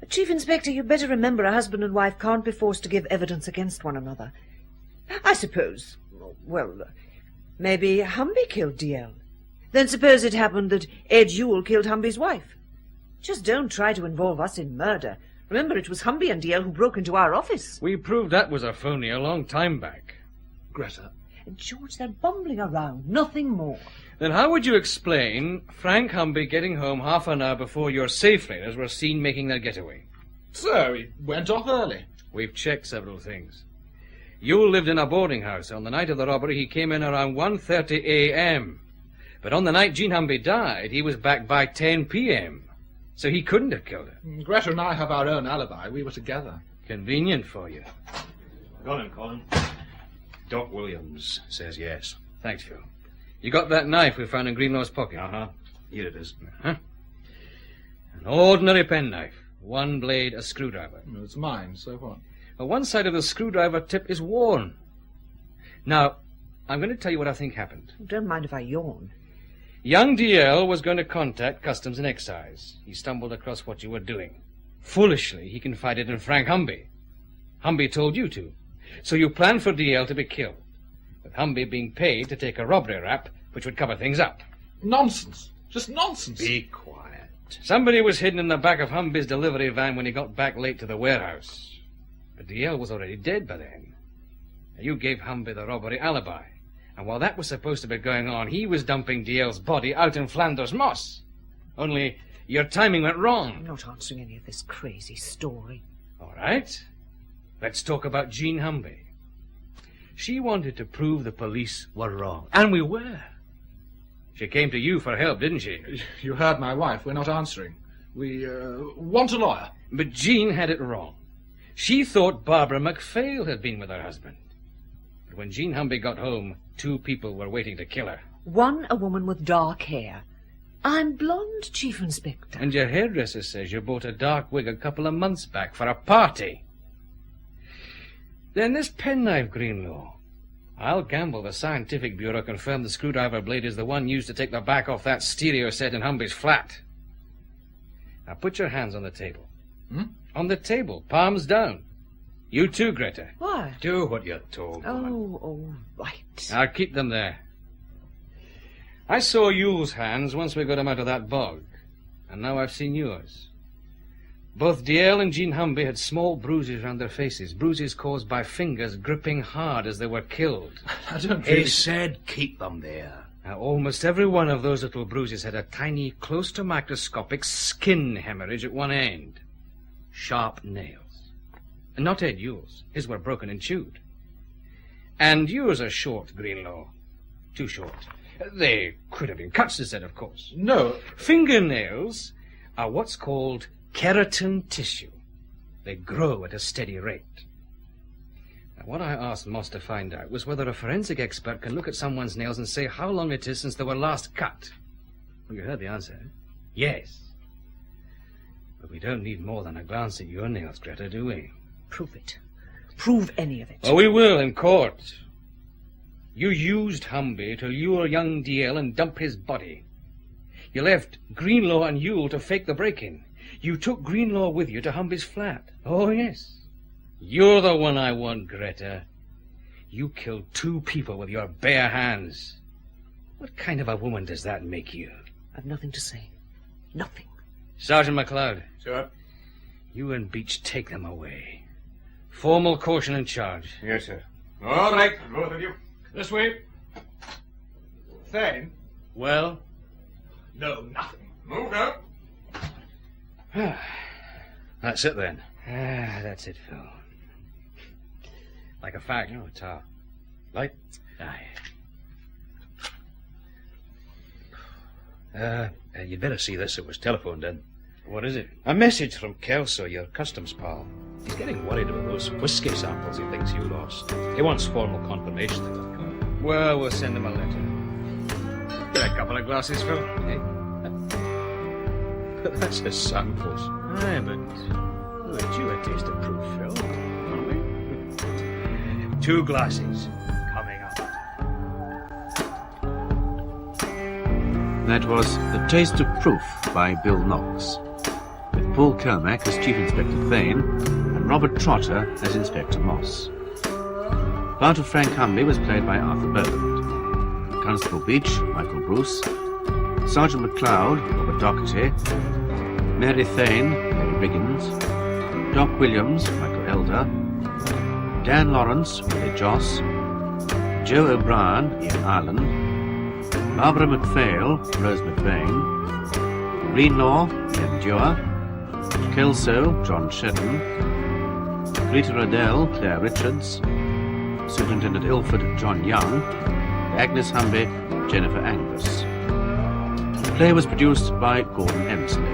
Chief Inspector, you'd better remember a husband and wife can't be forced to give evidence against one another. I suppose, well, maybe Humby killed DL. Then suppose it happened that Ed Yule killed Humby's wife. Just don't try to involve us in murder. Remember, it was Humby and DL who broke into our office. We proved that was a phony a long time back. Greta. George, they're bumbling around, nothing more. Then how would you explain Frank Humby getting home half an hour before your safe raiders were seen making their getaway? So, he went off early. We've checked several things. Yule lived in a boarding house. On the night of the robbery, he came in around 1:30 a.m. But on the night Jean Humby died, he was back by 10 p.m. So he couldn't have killed her. Greta and I have our own alibi. We were together. Convenient for you. Go on, Colin. Doc Williams says yes. Thanks, Phil. You got that knife we found in Greenlaw's pocket? Uh-huh. Here it is. An ordinary penknife. One blade, a screwdriver. It's mine, so what? Well, one side of the screwdriver tip is worn. Now, I'm going to tell you what I think happened. Don't mind if I yawn. Young DL was going to contact Customs and Excise. He stumbled across what you were doing. Foolishly, he confided in Frank Humby. Humby told you to. So you planned for DL to be killed, with Humby being paid to take a robbery rap, which would cover things up. Nonsense. Just nonsense. Be quiet. Somebody was hidden in the back of Humby's delivery van when he got back late to the warehouse. But DL was already dead by then. You gave Humby the robbery alibi. And while that was supposed to be going on, he was dumping DL's body out in Flanders Moss. Only your timing went wrong. I'm not answering any of this crazy story. All right. Let's talk about Jean Humby. She wanted to prove the police were wrong. And we were. She came to you for help, didn't she? You heard my wife. We're not answering. We want a lawyer. But Jean had it wrong. She thought Barbara MacPhail had been with her husband. But when Jean Humby got home, 2 people were waiting to kill her. One, a woman with dark hair. I'm blonde, Chief Inspector. And your hairdresser says you bought a dark wig a couple of months back for a party. Then this penknife, Greenlaw. I'll gamble the Scientific Bureau confirmed the screwdriver blade is the one used to take the back off that stereo set in Humby's flat. Now put your hands on the table. On the table, palms down. You too, Greta. Why? Do what you're told. Oh, all right. I'll keep them there. I saw Yule's hands once we got him out of that bog, and now I've seen yours. Both DL and Jean Humby had small bruises round their faces, bruises caused by fingers gripping hard as they were killed. I don't He really... said keep them there. Now, almost every one of those little bruises had a tiny, close to microscopic skin hemorrhage at one end. Sharp nails. And not Ed Yule's. His were broken and chewed. And yours are short, Greenlaw. Too short. They could have been cuts instead, of course. No. Fingernails are what's called keratin tissue. They grow at a steady rate. Now, what I asked Moss to find out was whether a forensic expert can look at someone's nails and say how long it is since they were last cut. Well, you heard the answer. Yes. But we don't need more than a glance at your nails, Greta, do we? Prove it. Prove any of it. Oh, we will in court. You used Humby to lure young DL and dump his body. You left Greenlaw and Yule to fake the break-in. You took Greenlaw with you to Humby's flat. Oh, yes. You're the one I want, Greta. You killed 2 people with your bare hands. What kind of a woman does that make you? I've nothing to say. Nothing. Sergeant MacLeod. Sir? You and Beach take them away. Formal caution and charge. Yes, sir. All right, both of you. This way. Thane? Well? No, nothing. Move up. That's it, then. That's it, Phil. Like a fact. Oh, tar. Light? Aye. You'd better see this. It was telephoned in. What is it? A message from Kelso, your customs pal. He's getting worried about those whiskey samples he thinks you lost. He wants formal confirmation of them. Well, we'll send him a letter. Get a couple of glasses, Phil. Hey. But that's his samples. Aye, but we'll let you a taste of proof, Phil. Won't we? 2 glasses. Coming up. That was The Taste of Proof by Bill Knox, with Paul Kermack as Chief Inspector Thane and Robert Trotter as Inspector Moss. The part of Frank Humby was played by Arthur Boland, Constable Beach, Michael Bruce, Sergeant MacLeod, Robert Doherty, Mary Thane, Mary Riggins, Doc Williams, Michael Elder, Dan Lawrence, Willie Joss, Joe O'Brien, Ian Ireland, Barbara MacPhail, Rose McVeigh, Greenlaw, Ian Dewar, Kelso, John Shedden, Rita Riddell, Claire Richards, Superintendent Ilford, John Young, Agnes Humby, Jennifer Angus. The play was produced by Gordon Emerson.